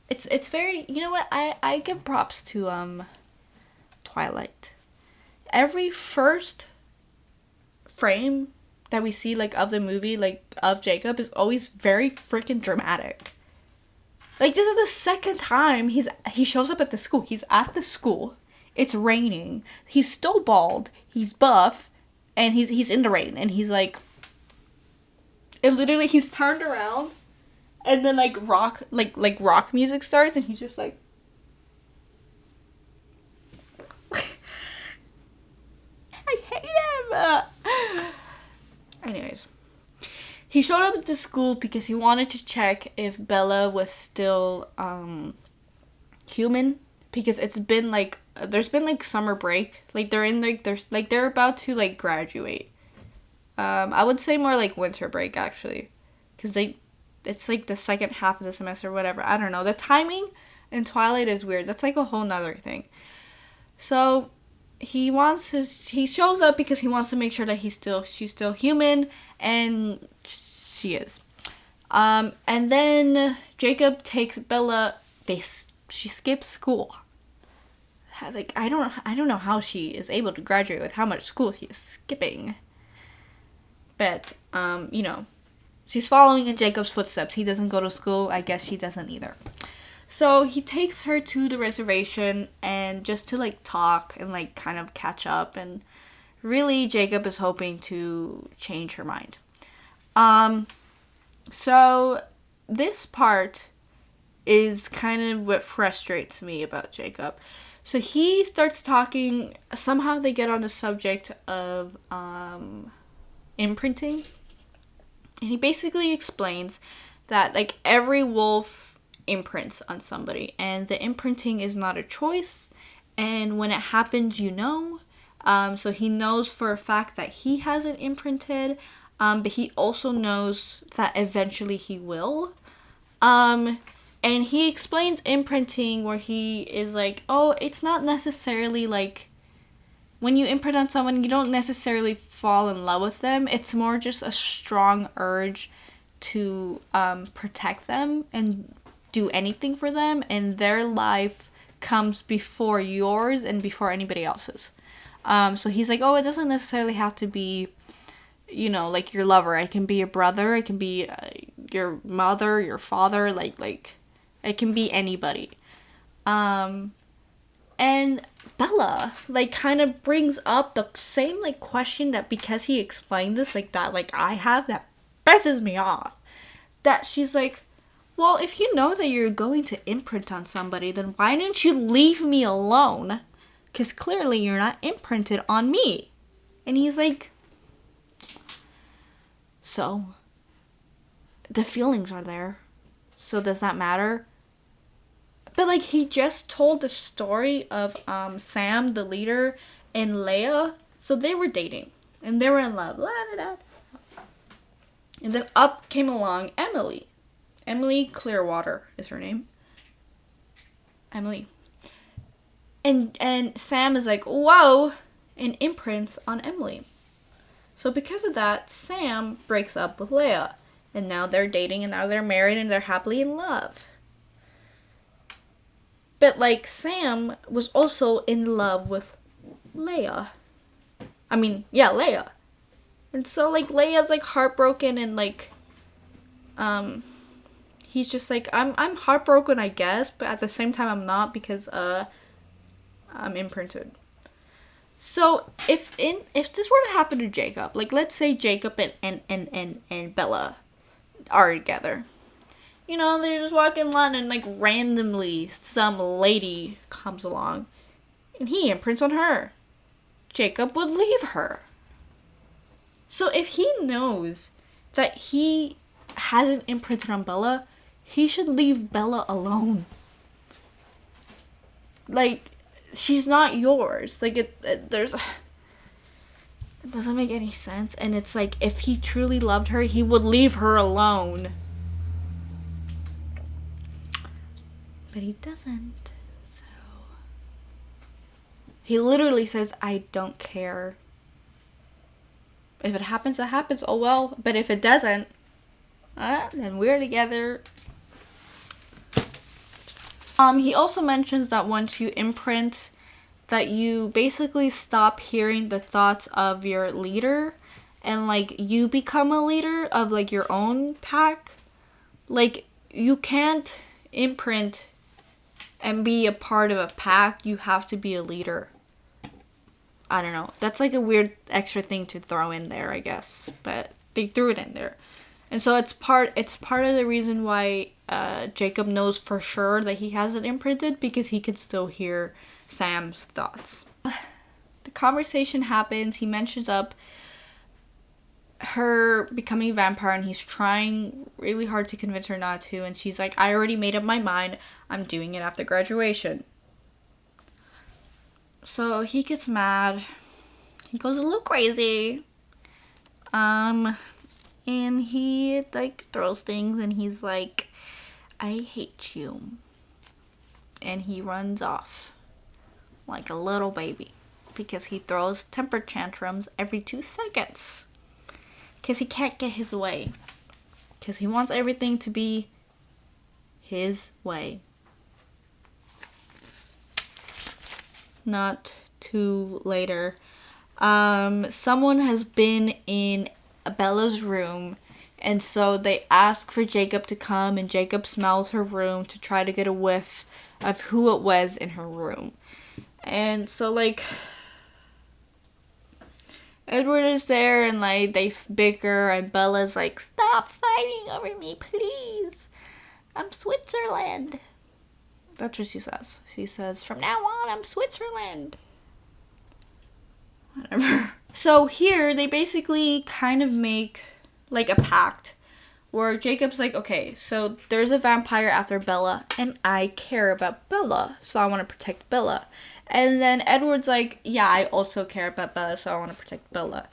it's very, you know what, I give props to Twilight. Every first frame that we see like of the movie, like of Jacob, is always very freaking dramatic. Like, this is the second time he shows up at the school. He's at the school. It's raining. He's still bald. He's buff, and he's in the rain. And he's like, it literally, he's turned around, and then like rock music starts, and he's just like, I hate him. Anyways, he showed up at the school because he wanted to check if Bella was still human, because it's been like, there's been like summer break, like they're about to like graduate. I would say more like winter break actually, because it's like the second half of the semester or whatever. I don't know, the timing in Twilight is weird. That's like a whole nother thing. So he shows up because he wants to make sure that she's still human, and she is. And then Jacob takes Bella. She skips school. Like, I don't know how she is able to graduate with how much school she is skipping. But you know, she's following in Jacob's footsteps. He doesn't go to school. I guess she doesn't either. So he takes her to the reservation, and just to like talk and like kind of catch up, and really Jacob is hoping to change her mind. So this part is kind of what frustrates me about Jacob. So he starts talking, somehow they get on the subject of imprinting. And he basically explains that like every wolf imprints on somebody, and the imprinting is not a choice, and when it happens, you know. So he knows for a fact that he hasn't imprinted, but he also knows that eventually he will. And he explains imprinting where he is like, oh, it's not necessarily like, when you imprint on someone, you don't necessarily fall in love with them. It's more just a strong urge to protect them and do anything for them, and their life comes before yours and before anybody else's. So he's like, oh, it doesn't necessarily have to be, you know, like your lover. It can be your brother. It can be your mother, your father. Like it can be anybody. And Bella, like, kind of brings up the same, like, question that, because he explained this like that, like, I have, that pisses me off. That she's like, well, if you know that you're going to imprint on somebody, then why didn't you leave me alone? Because clearly you're not imprinted on me. And he's like, so, the feelings are there. So does that matter? But, like, he just told the story of Sam, the leader, and Leia. So they were dating. And they were in love. La, da, da. And then up came along Emily. Emily Clearwater is her name. Emily. And Sam is like, whoa, and imprints on Emily. So because of that, Sam breaks up with Leia. And now they're dating, and now they're married, and they're happily in love. But, like, Sam was also in love with Leia. I mean, yeah, Leia. And so, like, Leia's, like, heartbroken, and, like, he's just like, I'm heartbroken, I guess, but at the same time I'm not, because, I'm imprinted. So, if this were to happen to Jacob, like, let's say Jacob and Bella are together. You know, they're just walking along, and, like, randomly some lady comes along, and he imprints on her. Jacob would leave her. So if he knows that he hasn't imprinted on Bella, he should leave Bella alone. Like, she's not yours. Like, it doesn't make any sense. And it's like, if he truly loved her, he would leave her alone. But he doesn't. So he literally says, I don't care. If it happens, it happens. Oh well. But if it doesn't, then we're together. He also mentions that once you imprint, that you basically stop hearing the thoughts of your leader, and, like, you become a leader of, like, your own pack. Like, you can't imprint and be a part of a pack. You have to be a leader. I don't know. That's, like, a weird extra thing to throw in there, I guess. But they threw it in there. And so it's part of the reason why Jacob knows for sure that he hasn't imprinted, because he can still hear Sam's thoughts. The conversation happens. He mentions up her becoming a vampire, and he's trying really hard to convince her not to, and she's like, I already made up my mind. I'm doing it after graduation. So he gets mad. He goes a little crazy. And he, like, throws things, and he's like, I hate you. And he runs off like a little baby, because he throws temper tantrums every 2 seconds. Because he can't get his way. Because he wants everything to be his way. Not too later. Someone has been in Bella's room, and so they ask for Jacob to come, and Jacob smells her room to try to get a whiff of who it was in her room. And so, like, Edward is there, and, like, they bicker, and Bella's like, stop fighting over me, please. I'm Switzerland. That's what she says. She says, from now on, I'm Switzerland. Whatever. So here, they basically kind of make, like, a pact. Where Jacob's like, okay, so there's a vampire after Bella, and I care about Bella, so I want to protect Bella. And then Edward's like, yeah, I also care about Bella, so I want to protect Bella.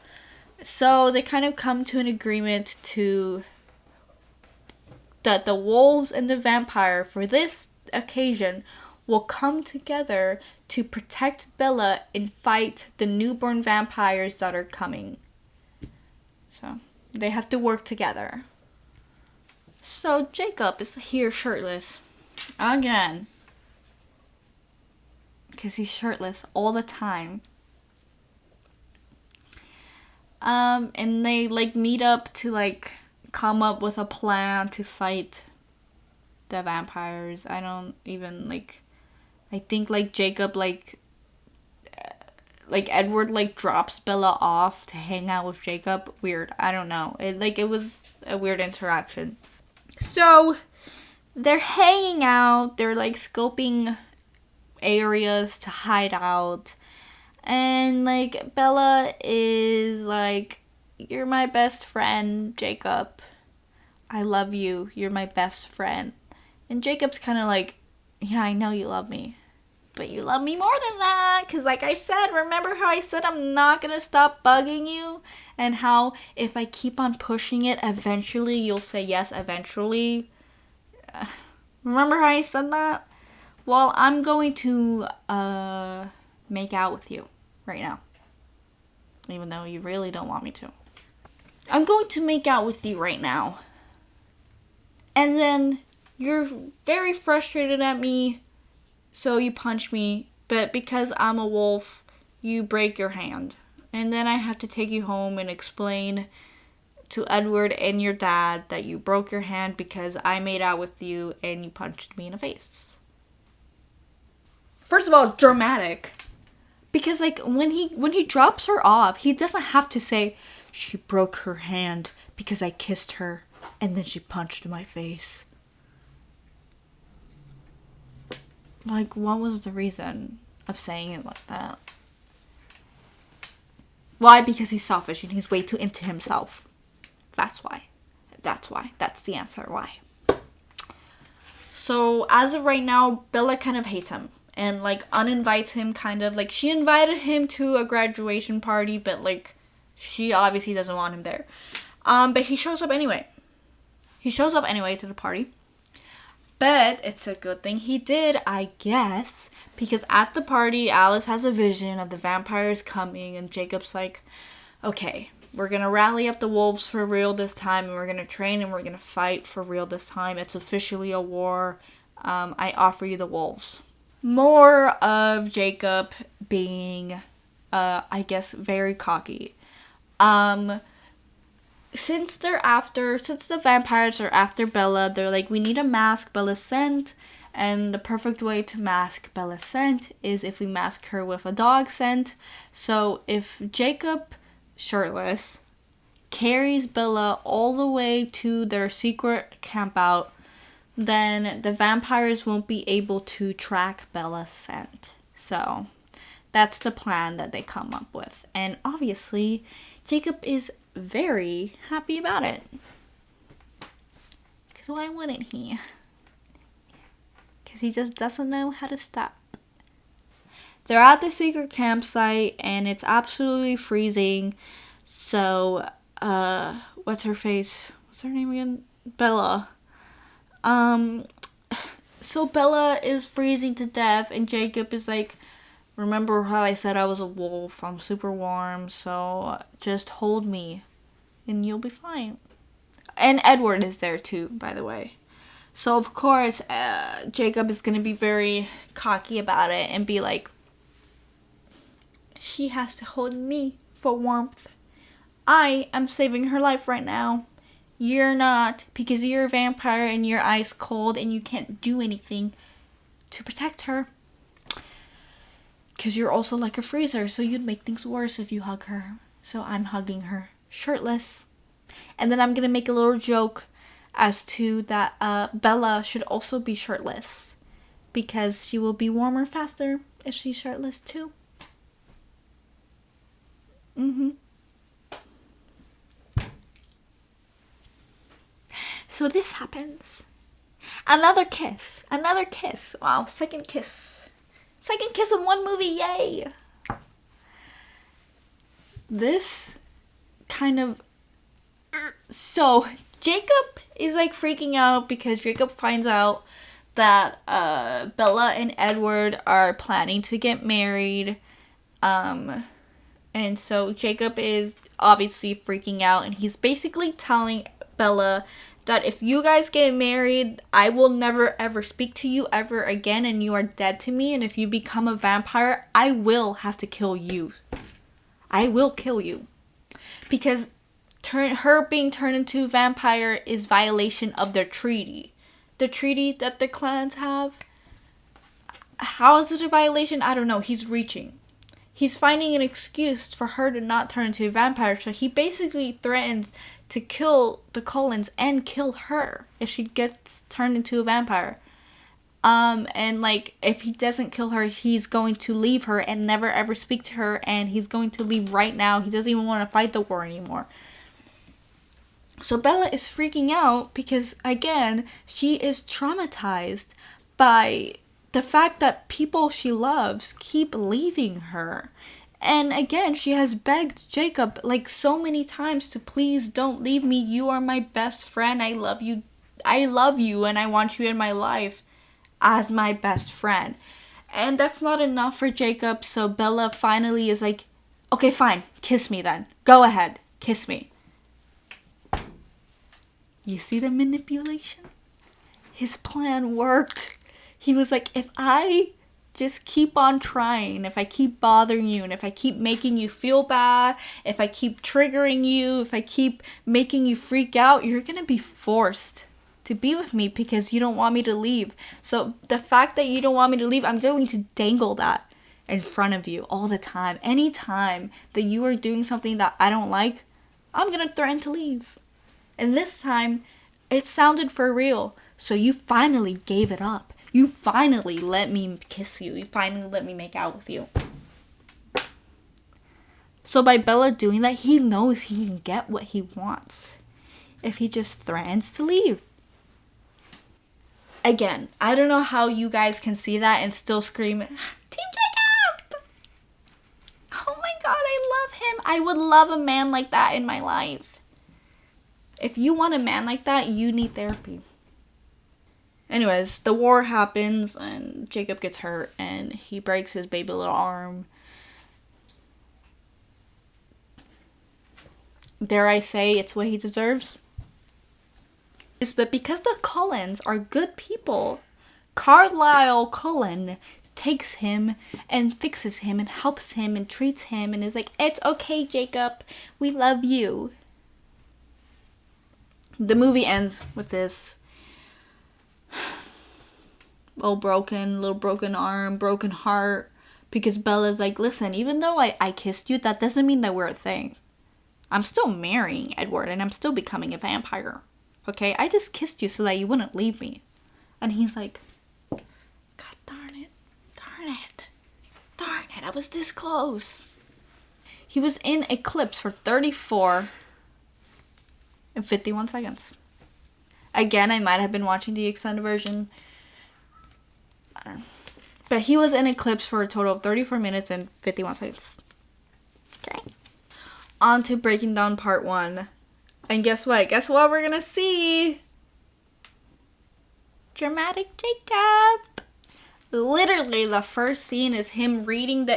So they kind of come to an agreement that the wolves and the vampire, for this occasion, will come together to protect Bella and fight the newborn vampires that are coming. So they have to work together. So Jacob is here shirtless again, because he's shirtless all the time. And they like meet up to like come up with a plan to fight the vampires. I don't even like. I think like Jacob like Edward like drops Bella off to hang out with Jacob. Weird. I don't know. It was a weird interaction. So they're hanging out. They're like scoping areas to hide out. And like Bella is like, you're my best friend, Jacob. I love you. You're my best friend. And Jacob's kind of like, yeah, I know you love me. But you love me more than that. Because like I said, remember how I said I'm not going to stop bugging you? And how if I keep on pushing it, eventually you'll say yes, eventually. Remember how I said that? Well, I'm going to make out with you right now. Even though you really don't want me to. I'm going to make out with you right now. And then you're very frustrated at me, so you punch me. But because I'm a wolf, you break your hand. And then I have to take you home and explain to Edward and your dad that you broke your hand because I made out with you and you punched me in the face. First of all, dramatic. Because like when he drops her off, he doesn't have to say, she broke her hand because I kissed her and then she punched my face. Like, what was the reason of saying it like that? Why? Because he's selfish and he's way too into himself. That's why. That's why. That's the answer. Why? So, as of right now, Bella kind of hates him. And, like, uninvites him, kind of. Like, she invited him to a graduation party, but, like, she obviously doesn't want him there. But he shows up anyway. He shows up anyway to the party. But it's a good thing he did, I guess. Because at the party, Alice has a vision of the vampires coming. And Jacob's like, okay, we're going to rally up the wolves for real this time. And we're going to train and we're going to fight for real this time. It's officially a war. I offer you the wolves. More of Jacob being, I guess, very cocky. Since the vampires are after Bella, they're like, we need to mask Bella's scent. And the perfect way to mask Bella's scent is if we mask her with a dog scent. So if Jacob, shirtless, carries Bella all the way to their secret campout, then the vampires won't be able to track Bella's scent. So that's the plan that they come up with. And obviously, Jacob is very happy about it. Because why wouldn't he? Because he just doesn't know how to stop. They're at the secret campsite and it's absolutely freezing. So, what's her face? What's her name again? Bella. So Bella is freezing to death and Jacob is like, remember how I said I was a wolf? I'm super warm, so just hold me and you'll be fine. And Edward is there too, by the way. So of course, Jacob is going to be very cocky about it and be like, she has to hold me for warmth. I am saving her life right now. You're not, because you're a vampire and you're ice cold and you can't do anything to protect her. Because you're also like a freezer, so you'd make things worse if you hug her. So I'm hugging her shirtless. And then I'm going to make a little joke as to that Bella should also be shirtless because she will be warmer faster if she's shirtless too. So this happens. Another kiss. Wow, second kiss in one movie, yay! This kind of... So, Jacob is like freaking out because Jacob finds out that Bella and Edward are planning to get married. And so Jacob is obviously freaking out, and he's basically telling Bella that if you guys get married, I will never ever speak to you ever again, and you are dead to me, and if you become a vampire, I will have to kill you. I will kill you. Because her being turned into a vampire is violation of their treaty. The treaty that the clans have. How is it a violation? I don't know. He's reaching. He's finding an excuse for her to not turn into a vampire, so he basically threatens to kill the Cullens and kill her if she gets turned into a vampire. And like, if he doesn't kill her, he's going to leave her and never ever speak to her, and he's going to leave right now. He doesn't even want to fight the war anymore. So Bella is freaking out because, again, she is traumatized by the fact that people she loves keep leaving her. And again, she has begged Jacob like so many times to please don't leave me. You are my best friend. I love you. And I want you in my life as my best friend. And that's not enough for Jacob. So Bella finally is like, okay, fine. Kiss me then. Go ahead. Kiss me. You see the manipulation? His plan worked. He was like, if I just keep on trying, if I keep bothering you, and if I keep making you feel bad, if I keep triggering you, if I keep making you freak out, you're gonna be forced to be with me because you don't want me to leave. So the fact that you don't want me to leave, I'm going to dangle that in front of you all the time. Anytime that you are doing something that I don't like, I'm gonna threaten to leave. And this time, it sounded for real. So you finally gave it up. You finally let me kiss you. You finally let me make out with you. So by Bella doing that, he knows he can get what he wants if he just threatens to leave. Again, I don't know how you guys can see that and still scream, Team Jacob! Oh my god, I love him. I would love a man like that in my life. If you want a man like that, you need therapy. Anyways, the war happens and Jacob gets hurt and he breaks his baby little arm. Dare I say it's what he deserves? But because the Cullens are good people, Carlisle Cullen takes him and fixes him and helps him and treats him and is like, it's okay, Jacob. We love you. The movie ends with this little broken arm, broken heart, because Bella's like, listen, even though I kissed you, that doesn't mean that we're a thing. I'm still marrying Edward and I'm still becoming a vampire. Okay, I just kissed you so that you wouldn't leave me. And he's like, God darn it, I was this close. He was in Eclipse for 34 and 51 seconds. Again, I might have been watching the extended version. But he was in Eclipse for a total of 34 minutes and 51 seconds. Okay. On to breaking down part 1. And guess what? Guess what we're gonna see? Dramatic Jacob. Literally, the first scene is him reading the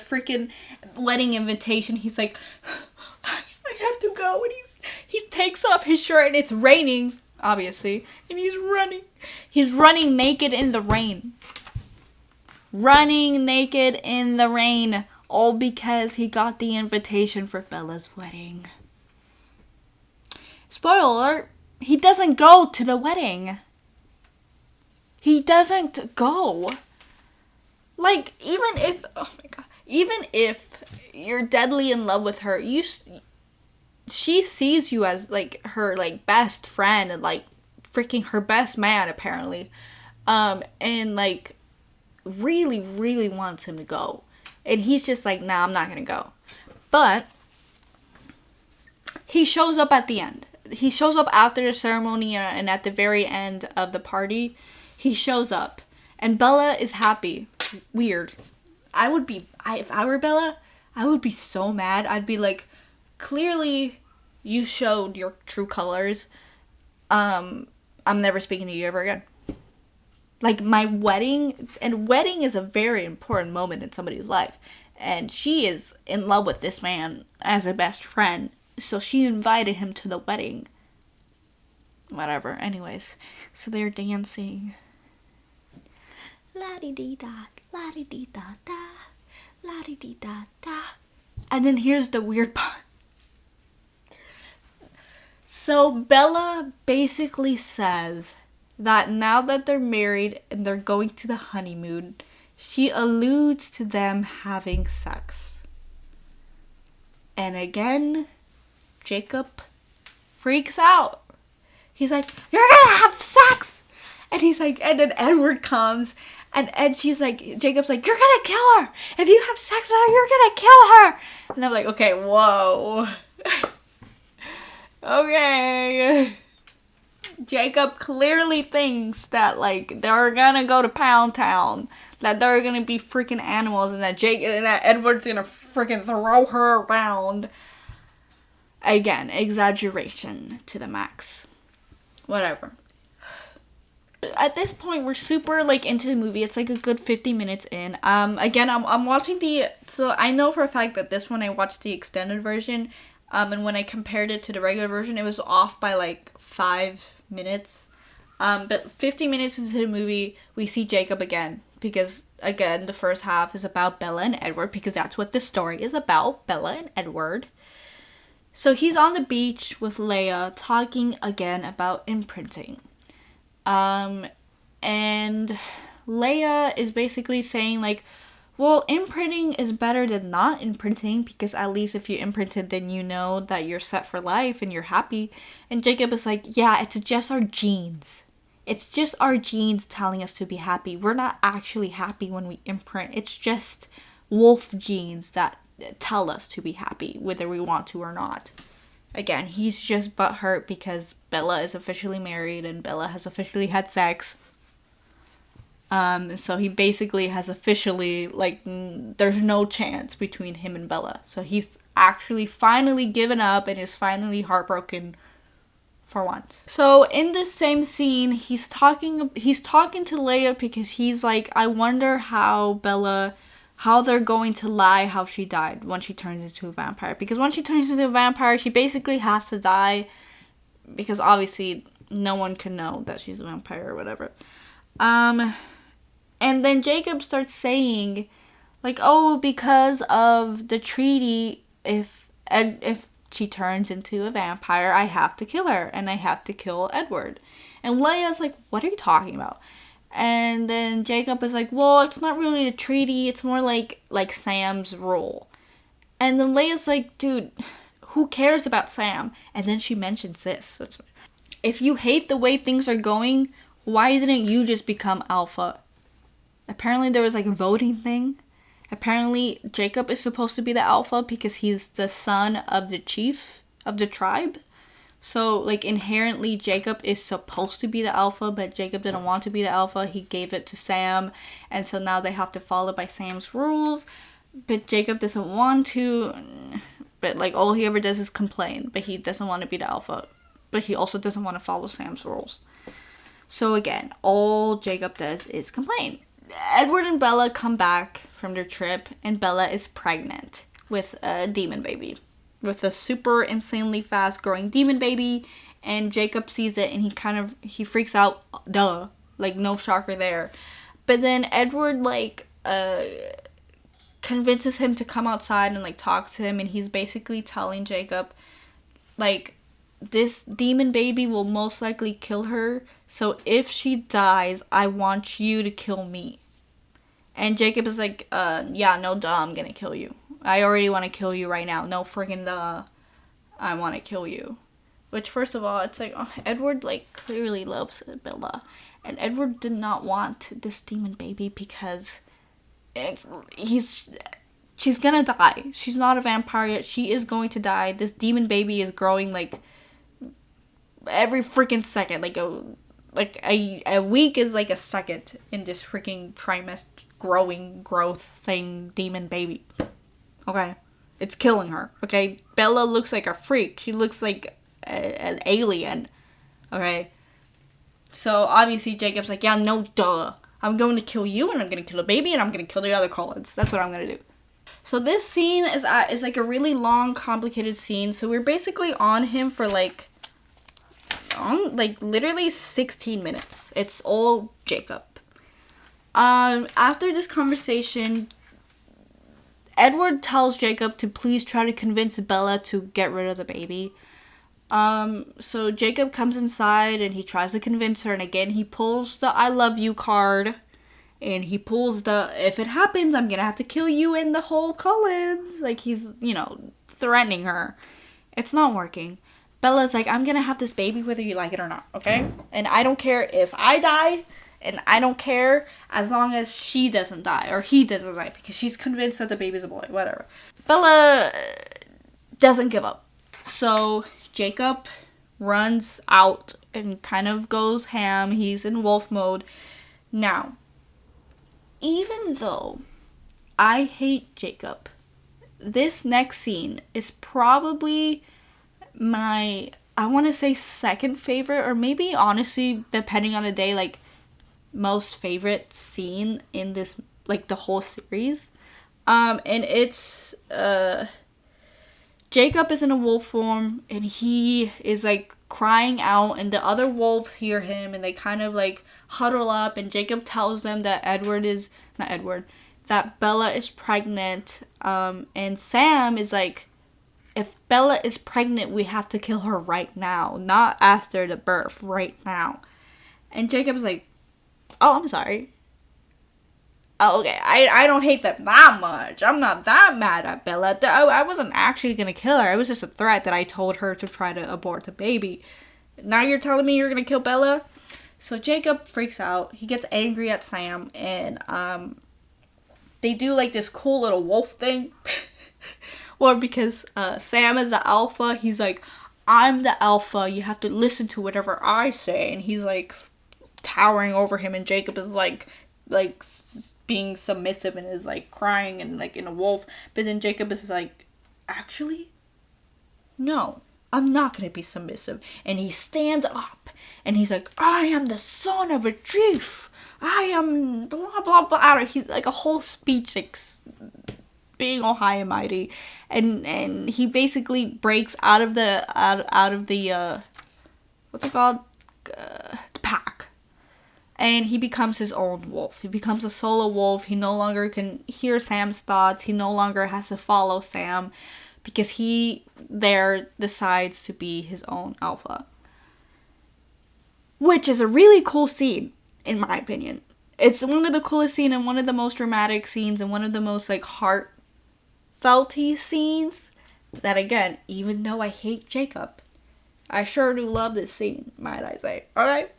freaking wedding invitation. He's like, I have to go. And he takes off his shirt and it's raining, obviously. And he's running. He's running naked in the rain. Running naked in the rain. All because he got the invitation for Bella's wedding. Spoiler alert, he doesn't go to the wedding. He doesn't go. Like, even if, oh my god, even if you're deadly in love with her, she sees you as like her like best friend and like freaking her best man apparently, and like really really wants him to go, and he's just like, nah, I'm not gonna go. But he shows up at the end. He shows up after the ceremony and at the very end of the party. He shows up. And Bella is happy. Weird. If I were Bella, I would be so mad. I'd be like, clearly you showed your true colors. I'm never speaking to you ever again. Like, my wedding, and wedding is a very important moment in somebody's life. And she is in love with this man as a best friend. So she invited him to the wedding. Whatever. Anyways. So they're dancing. La-di-di-da, la-di-di-da-da, la-di-di-da-da. And then here's the weird part. So Bella basically says that now that they're married and they're going to the honeymoon, she alludes to them having sex. And again, Jacob freaks out. He's like, you're gonna have sex! And he's like, and then Edward comes, and she's like, Jacob's like, you're gonna kill her! If you have sex with her, you're gonna kill her! And I'm like, okay, whoa. Okay. Jacob clearly thinks that, like, they're gonna go to Pound Town. That they're gonna be freaking animals, and that Edward's gonna freaking throw her around. Again, exaggeration to the max. Whatever. At this point, we're super, like, into the movie. It's, like, a good 50 minutes in. Again, I'm watching so I know for a fact that this one I watched the extended version. And when I compared it to the regular version, it was off by, like, 5 minutes. But 50 minutes into the movie, we see Jacob again. Because, again, the first half is about Bella and Edward. Because that's what the story is about. Bella and Edward. So he's on the beach with Leia talking again about imprinting. And Leia is basically saying, like, well, imprinting is better than not imprinting, because at least if you imprinted, then you know that you're set for life and you're happy. And Jacob is like, yeah, it's just our genes. It's just our genes telling us to be happy. We're not actually happy when we imprint. It's just wolf genes that tell us to be happy, whether we want to or not. Again, he's just butthurt because Bella is officially married and Bella has officially had sex. So he basically has officially, like, there's no chance between him and Bella. So he's actually finally given up and is finally heartbroken for once. So in this same scene, he's talking to Leia because he's like, I wonder how they're going to lie how she died when she turns into a vampire. Because when she turns into a vampire, she basically has to die. Because obviously, no one can know that she's a vampire or whatever. And then Jacob starts saying, like, oh, because of the treaty, if she turns into a vampire, I have to kill her. And I have to kill Edward. And Leia's like, what are you talking about? And then Jacob is like, well, it's not really a treaty. It's more like Sam's rule. And then Leia's like, dude, who cares about Sam? And then she mentions this. If you hate the way things are going, why didn't you just become alpha? Apparently there was like a voting thing. Apparently Jacob is supposed to be the alpha because he's the son of the chief of the tribe. So, like, inherently, Jacob is supposed to be the alpha, but Jacob didn't want to be the alpha. He gave it to Sam, and so now they have to follow by Sam's rules. But Jacob doesn't want to. But, like, all he ever does is complain. But he doesn't want to be the alpha. But he also doesn't want to follow Sam's rules. So, again, all Jacob does is complain. Edward and Bella come back from their trip, and Bella is pregnant with a demon baby. With a super insanely fast growing demon baby, and Jacob sees it and he freaks out. Duh. Like, no shocker there. But then Edward, like, convinces him to come outside and, like, talk to him, and he's basically telling Jacob, like, this demon baby will most likely kill her, so if she dies, I want you to kill me. And Jacob is like, yeah, no duh, I'm gonna kill you. I already want to kill you right now. No friggin' duh. I want to kill you. Which, first of all, it's like, oh, Edward, like, clearly loves Bella. And Edward did not want this demon baby because she's gonna die. She's not a vampire yet. She is going to die. This demon baby is growing, like, every freaking second. Like, a week is like a second in this freaking trimester growth thing, demon baby. Okay? It's killing her. Okay? Bella looks like a freak. She looks like an alien. Okay? So, obviously, Jacob's like, yeah, no, duh. I'm going to kill you, and I'm going to kill the baby, and I'm going to kill the other Collins. That's what I'm going to do. So, this scene is like a really long, complicated scene. So, we're basically on him for, like, literally 16 minutes. It's all Jacob. After this conversation, Edward tells Jacob to please try to convince Bella to get rid of the baby. So Jacob comes inside and he tries to convince her, and again he pulls the I love you card, and he pulls the if it happens I'm gonna have to kill you and the whole Collins. Like, he's, threatening her. It's not working. Bella's like, I'm gonna have this baby whether you like it or not, okay? And I don't care if I die, and I don't care as long as she doesn't die, or he doesn't die, because she's convinced that the baby's a boy, whatever. Bella doesn't give up. So Jacob runs out and kind of goes ham. He's in wolf mode. Now, even though I hate Jacob, this next scene is probably my, I want to say, second favorite, or maybe honestly, depending on the day, like, most favorite scene in this, like, the whole series. And it's Jacob is in a wolf form, and he is, like, crying out, and the other wolves hear him, and they kind of, like, huddle up, and Jacob tells them that that Bella is pregnant, and Sam is like, if Bella is pregnant, we have to kill her right now, not after the birth, right now. And Jacob's like, oh, I'm sorry. Oh, okay, I don't hate them that much. I'm not that mad at Bella. I wasn't actually gonna kill her. It was just a threat that I told her to try to abort the baby. Now you're telling me you're gonna kill Bella? So Jacob freaks out. He gets angry at Sam, and they do, like, this cool little wolf thing. Well, because Sam is the alpha, he's like, I'm the alpha, you have to listen to whatever I say. And he's, like, towering over him, and Jacob is, like being submissive and is, like, crying and, like, in a wolf. But then Jacob is like, actually, no, I'm not gonna be submissive. And he stands up, and he's like, I am the son of a chief. I am blah, blah, blah. He's, like, a whole speech, like, being all high and mighty. And he basically breaks out of the what's it called? The pack. And he becomes his own wolf. He becomes a solo wolf. He no longer can hear Sam's thoughts. He no longer has to follow Sam, because he there decides to be his own alpha. Which is a really cool scene, in my opinion. It's one of the coolest scenes, and one of the most dramatic scenes, and one of the most, like, heartfelty scenes. That, again, even though I hate Jacob, I sure do love this scene, might I say. Alright?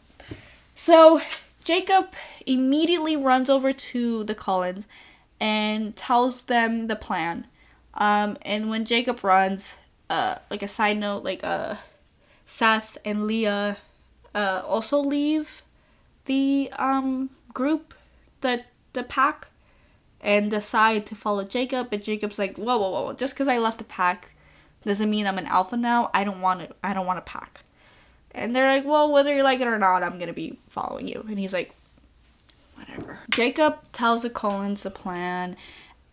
So, Jacob immediately runs over to the Collins and tells them the plan. And when Jacob runs, like, a side note, like, Seth and Leah also leave the group, the pack, and decide to follow Jacob. And Jacob's like, whoa, just because I left the pack doesn't mean I'm an alpha now. I don't want a pack. And they're like, well, whether you like it or not, I'm gonna be following you. And he's like, whatever. Jacob tells the Collins the plan,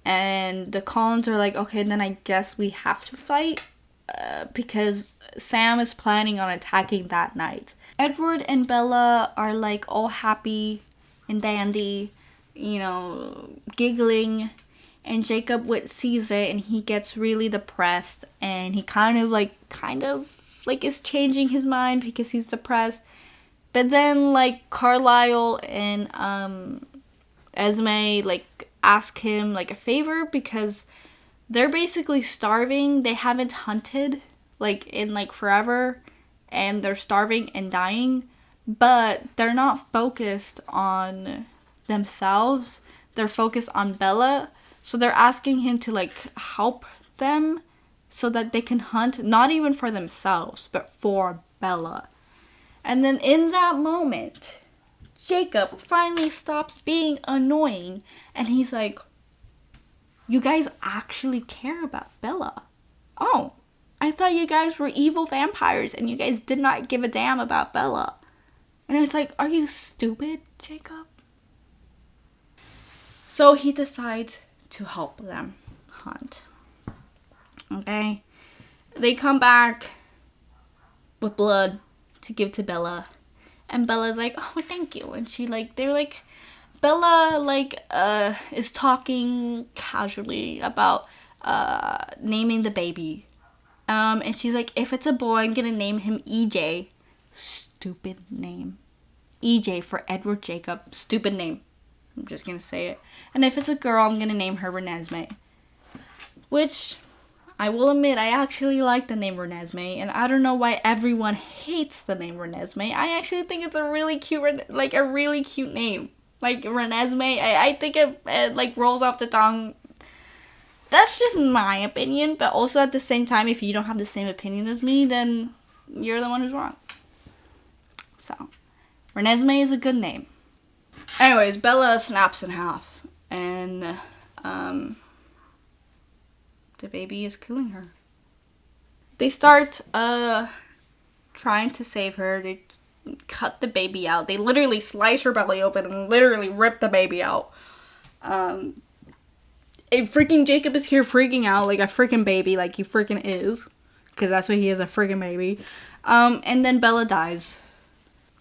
and the Collins are like, okay, then I guess we have to fight, because Sam is planning on attacking that night. Edward and Bella are, like, all happy and dandy, giggling, and Jacob sees it, and he gets really depressed, and he kind of is changing his mind because he's depressed. But then, like, Carlisle and Esme, like, ask him, like, a favor, because they're basically starving. They haven't hunted, like in like forever, and they're starving and dying, but they're not focused on themselves. They're focused on Bella. So they're asking him to like help them so that they can hunt, not even for themselves, but for Bella. And then in that moment, Jacob finally stops being annoying and he's like, you guys actually care about Bella. Oh, I thought you guys were evil vampires and you guys did not give a damn about Bella. And it's like, are you stupid, Jacob? So he decides to help them hunt. Okay? They come back with blood to give to Bella. And Bella's like, oh, well, thank you. And Bella, is talking casually about, naming the baby. And she's like, if it's a boy, I'm gonna name him EJ. Stupid name. EJ for Edward Jacob. Stupid name. I'm just gonna say it. And if it's a girl, I'm gonna name her Renesmee. Which, I will admit, I actually like the name Renesmee, and I don't know why everyone hates the name Renesmee. I actually think it's a really cute, really cute name. Like, Renesmee, I think it like, rolls off the tongue. That's just my opinion, but also at the same time, if you don't have the same opinion as me, then you're the one who's wrong. So, Renesmee is a good name. Anyways, Bella snaps in half, and the baby is killing her. They start trying to save her. They cut the baby out. They literally slice her belly open and literally rip the baby out. Freaking Jacob is here freaking out like a freaking baby, like he freaking is, because that's what he is, a freaking baby. And then Bella dies.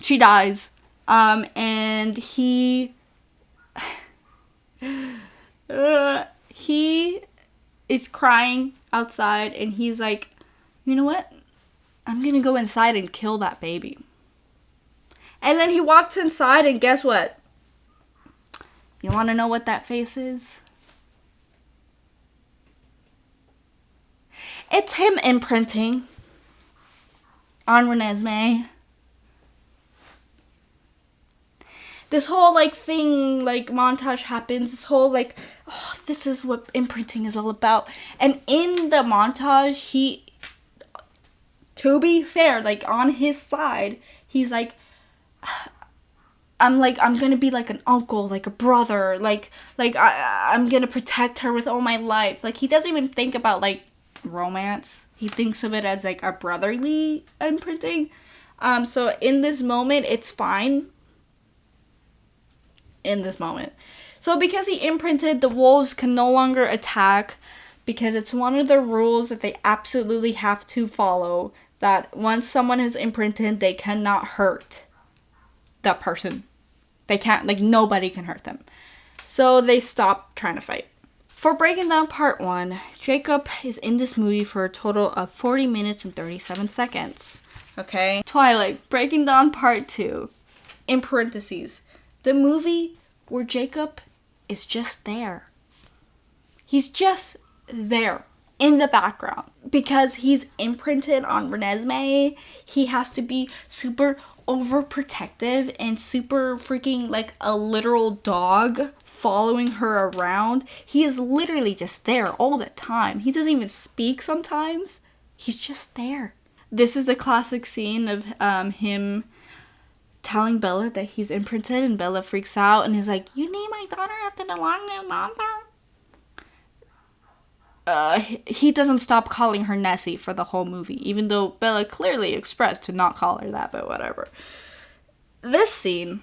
She dies. And he is crying outside, and he's like, you know what? I'm gonna go inside and kill that baby. And then he walks inside, and guess what? You want to know what that face is? It's him imprinting on Renesmee. This whole, thing, montage happens. This whole, oh, this is what imprinting is all about. And in the montage, to be fair, on his side, he's like, I'm gonna be like an uncle, like a brother, I'm gonna protect her with all my life. He doesn't even think about, romance. He thinks of it as, a brotherly imprinting. So in this moment, it's fine. In this moment. So because he imprinted, the wolves can no longer attack, because it's one of the rules that they absolutely have to follow, that once someone has imprinted, they cannot hurt that person. They can't, nobody can hurt them. So they stop trying to fight. For breaking down part 1, Jacob is in this movie for a total of 40 minutes and 37 seconds. Okay? Twilight, breaking down part 2, in parentheses, the movie where Jacob is just there. He's just there in the background. Because he's imprinted on Renesmee, he has to be super overprotective and super freaking like a literal dog following her around. He is literally just there all the time. He doesn't even speak sometimes. He's just there. This is the classic scene of him telling Bella that he's imprinted, and Bella freaks out and is like, you name my daughter after the long-named mother? He doesn't stop calling her Nessie for the whole movie, even though Bella clearly expressed to not call her that, but whatever. This scene.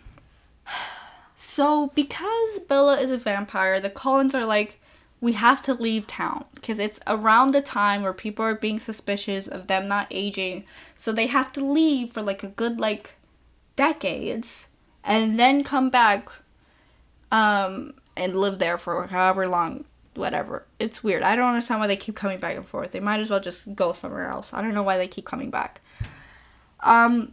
So, because Bella is a vampire, the Cullens are like, we have to leave town, because it's around the time where people are being suspicious of them not aging, so they have to leave for a good decades, and then come back and live there for however long, whatever. It's weird. I don't understand why they keep coming back and forth. They might as well just go somewhere else. I don't know why they keep coming back.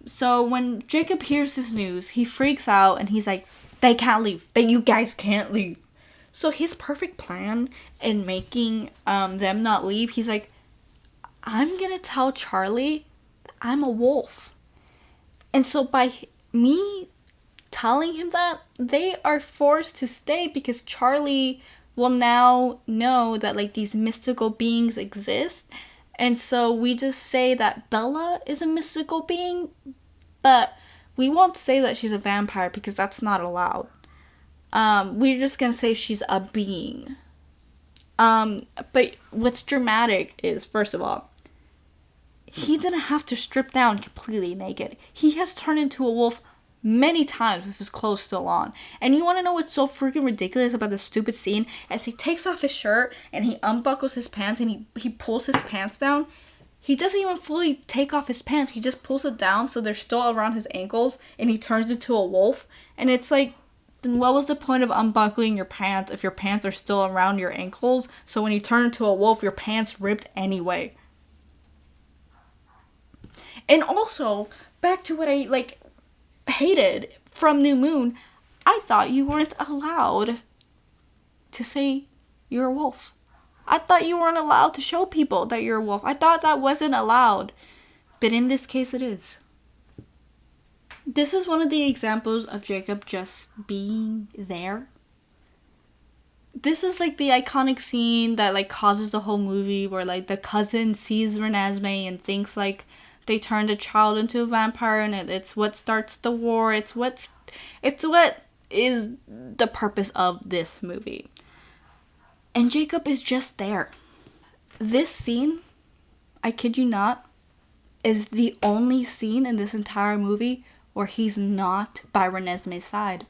So when Jacob hears this news, he freaks out and he's like, they can't leave. You guys can't leave. So his perfect plan in making them not leave, he's like, I'm gonna tell Charlie I'm a wolf. And so by me telling him that, they are forced to stay because Charlie will now know that like these mystical beings exist. And so we just say that Bella is a mystical being, but we won't say that she's a vampire because that's not allowed. We're just gonna say she's a being. But what's dramatic is, first of all, he didn't have to strip down completely naked. He has turned into a wolf many times with his clothes still on. And you want to know what's so freaking ridiculous about this stupid scene? As he takes off his shirt and he unbuckles his pants and he pulls his pants down, he doesn't even fully take off his pants. He just pulls it down so they're still around his ankles and he turns into a wolf. And it's like, then what was the point of unbuckling your pants if your pants are still around your ankles? So when you turn into a wolf, your pants ripped anyway. And also, back to what I, like, hated from New Moon, I thought you weren't allowed to say you're a wolf. I thought you weren't allowed to show people that you're a wolf. I thought that wasn't allowed. But in this case, it is. This is one of the examples of Jacob just being there. This is like the iconic scene that like causes the whole movie where like the cousin sees Renesmee and thinks like they turned a child into a vampire, and it's what starts the war. It's what is the purpose of this movie. And Jacob is just there. This scene, I kid you not, is the only scene in this entire movie where he's not by Renesmee's side.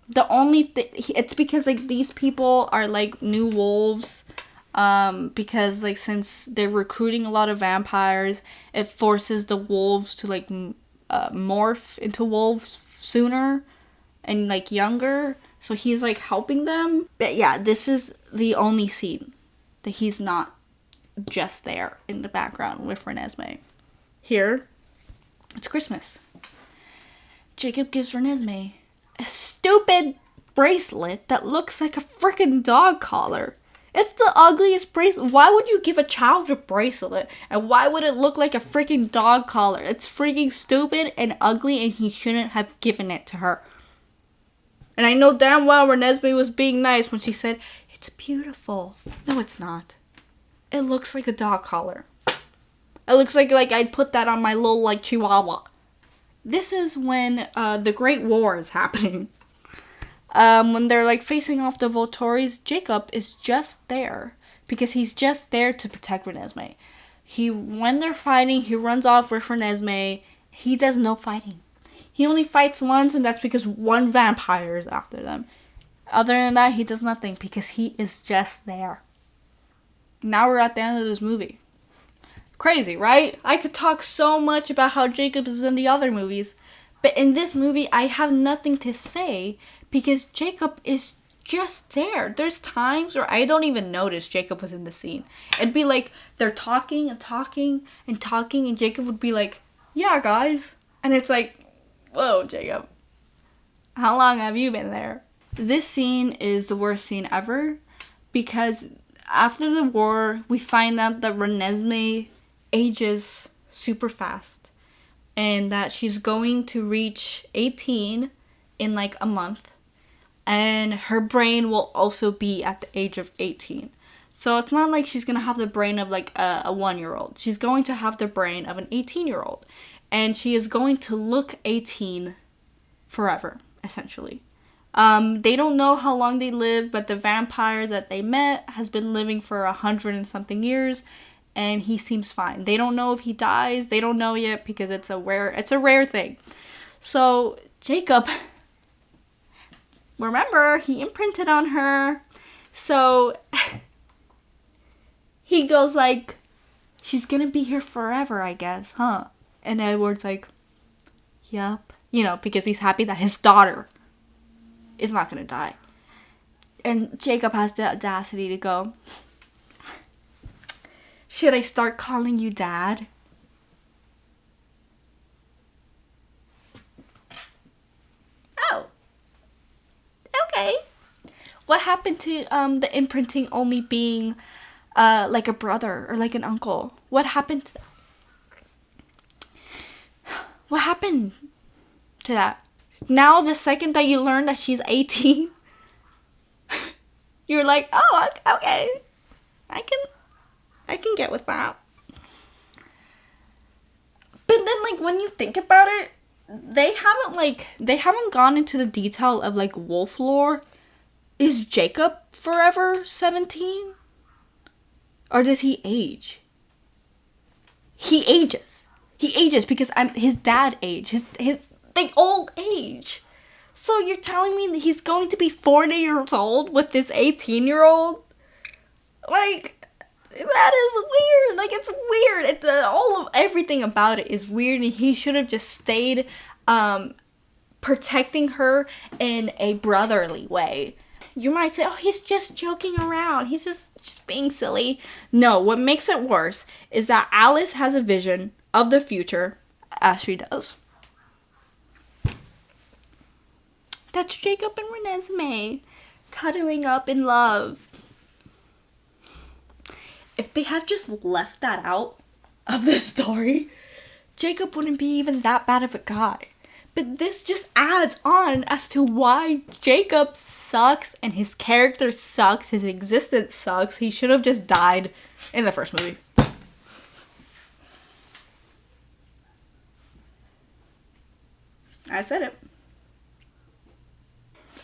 The only thing, it's because like these people are like new wolves. Because like since they're recruiting a lot of vampires, it forces the wolves to like morph into wolves sooner and like younger, so he's like helping them. But yeah, this is the only scene that he's not just there in the background with Renesmee. Here, it's Christmas. Jacob gives Renesmee a stupid bracelet that looks like a freaking dog collar. It's the ugliest bracelet. Why would you give a child a bracelet? And why would it look like a freaking dog collar? It's freaking stupid and ugly, and he shouldn't have given it to her. And I know damn well Renesmee was being nice when she said, "It's beautiful." No, it's not. It looks like a dog collar. It looks like I'd put that on my little like chihuahua. This is when the Great War is happening. When they're like facing off the Volturi's, Jacob is just there because he's just there to protect Renesmee. When they're fighting, he runs off with Renesmee. He does no fighting. He only fights once, and that's because one vampire is after them. Other than that, he does nothing because he is just there. Now we're at the end of this movie. Crazy, right? I could talk so much about how Jacob is in the other movies, but in this movie, I have nothing to say because Jacob is just there. There's times where I don't even notice Jacob was in the scene. It'd be like they're talking and talking and talking, and Jacob would be like, "Yeah, guys." And it's like, whoa, Jacob. How long have you been there? This scene is the worst scene ever because after the war, we find out that Renesmee ages super fast and that she's going to reach 18 in like a month, and her brain will also be at the age of 18. So it's not like she's going to have the brain of like a 1-year-old. She's going to have the brain of an 18-year-old, and she is going to look 18 forever, essentially. They don't know how long they live, but the vampire that they met has been living for 100 and something years, and he seems fine. They don't know if he dies. They don't know yet because it's a rare thing. So Jacob, remember, he imprinted on her. So he goes like, "She's gonna be here forever, I guess, huh?" And Edward's like, "Yup." You know, because he's happy that his daughter is not gonna die. And Jacob has the audacity to go, "Should I start calling you Dad?" Oh. Okay. What happened to the imprinting only being like a brother or like an uncle. What happened to that? What happened to that? Now, the second that you learn that she's 18, you're like, oh, okay, I can get with that. But then, like, when you think about it, they haven't gone into the detail of, like, wolf lore. Is Jacob forever 17? Or does he age? He ages. He ages because his dad age. His like, old age. So you're telling me that he's going to be 40 years old with this 18-year-old? Like, that is weird. Like, it's weird. Everything about it is weird, and he should have just stayed protecting her in a brotherly way. You might say, oh, he's just joking around. He's just being silly. No, what makes it worse is that Alice has a vision of the future, as she does. That's Jacob and Renesmee cuddling up in love. If they had just left that out of the story, Jacob wouldn't be even that bad of a guy. But this just adds on as to why Jacob sucks and his character sucks, his existence sucks. He should have just died in the first movie. I said it.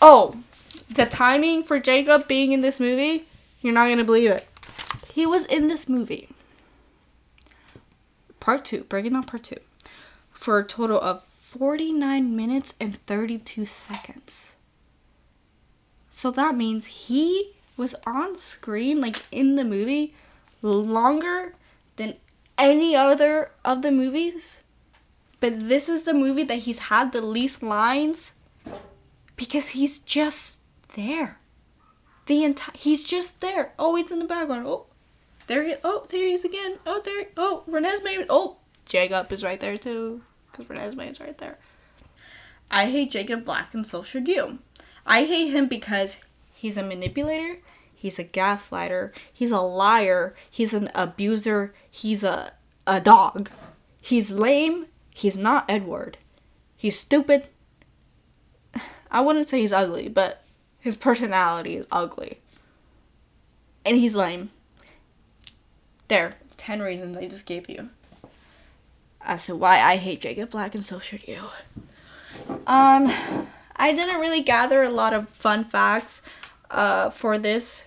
Oh, the timing for Jacob being in this movie, you're not going to believe it. He was in this movie, breaking down part 2, for a total of 49 minutes and 32 seconds. So that means he was on screen, like in the movie, longer than any other of the movies. But this is the movie that he's had the least lines because he's just there. He's just there, always in the background. Oh, there he is again. Renesmee. Oh, Jacob is right there too, because Renesmee is right there. I hate Jacob Black, and so should you. I hate him because he's a manipulator, he's a gaslighter, he's a liar, he's an abuser, he's a dog. He's lame, he's not Edward. He's stupid. I wouldn't say he's ugly, but his personality is ugly. And he's lame. There, 10 reasons I just gave you as to why I hate Jacob Black, and so should you. I didn't really gather a lot of fun facts for this.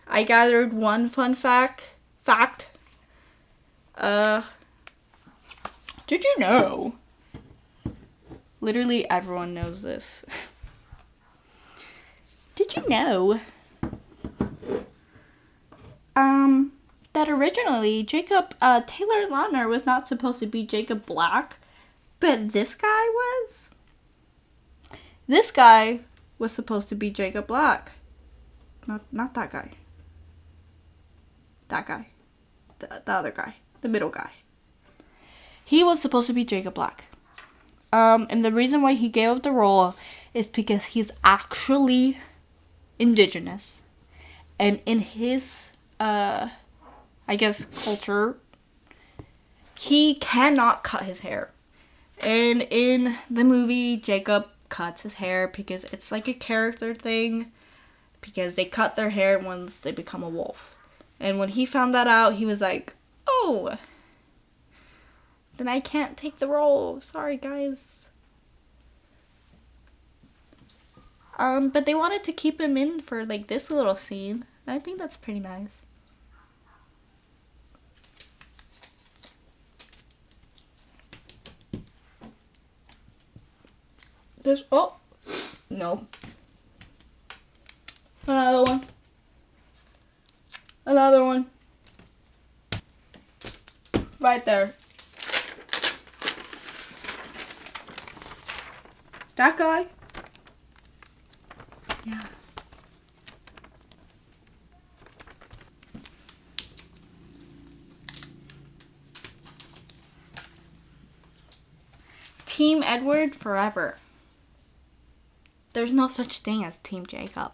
I gathered one fun fact. Did you know? Literally everyone knows this. Did you know that originally Jacob Taylor Lautner was not supposed to be Jacob Black, but this guy was? This guy was supposed to be Jacob Black. Not that guy. That guy. The other guy. The middle guy. He was supposed to be Jacob Black. And the reason why he gave up the role is because he's actually indigenous. And in his, I guess, culture, he cannot cut his hair. And in the movie, Jacob cuts his hair because it's like a character thing. Because they cut their hair once they become a wolf. And when he found that out, he was like, oh, then I can't take the role. Sorry, guys. But they wanted to keep him in for, like, this little scene. I think that's pretty nice. Oh, no. Another one. Right there. That guy? Yeah. Team Edward forever. There's no such thing as Team Jacob.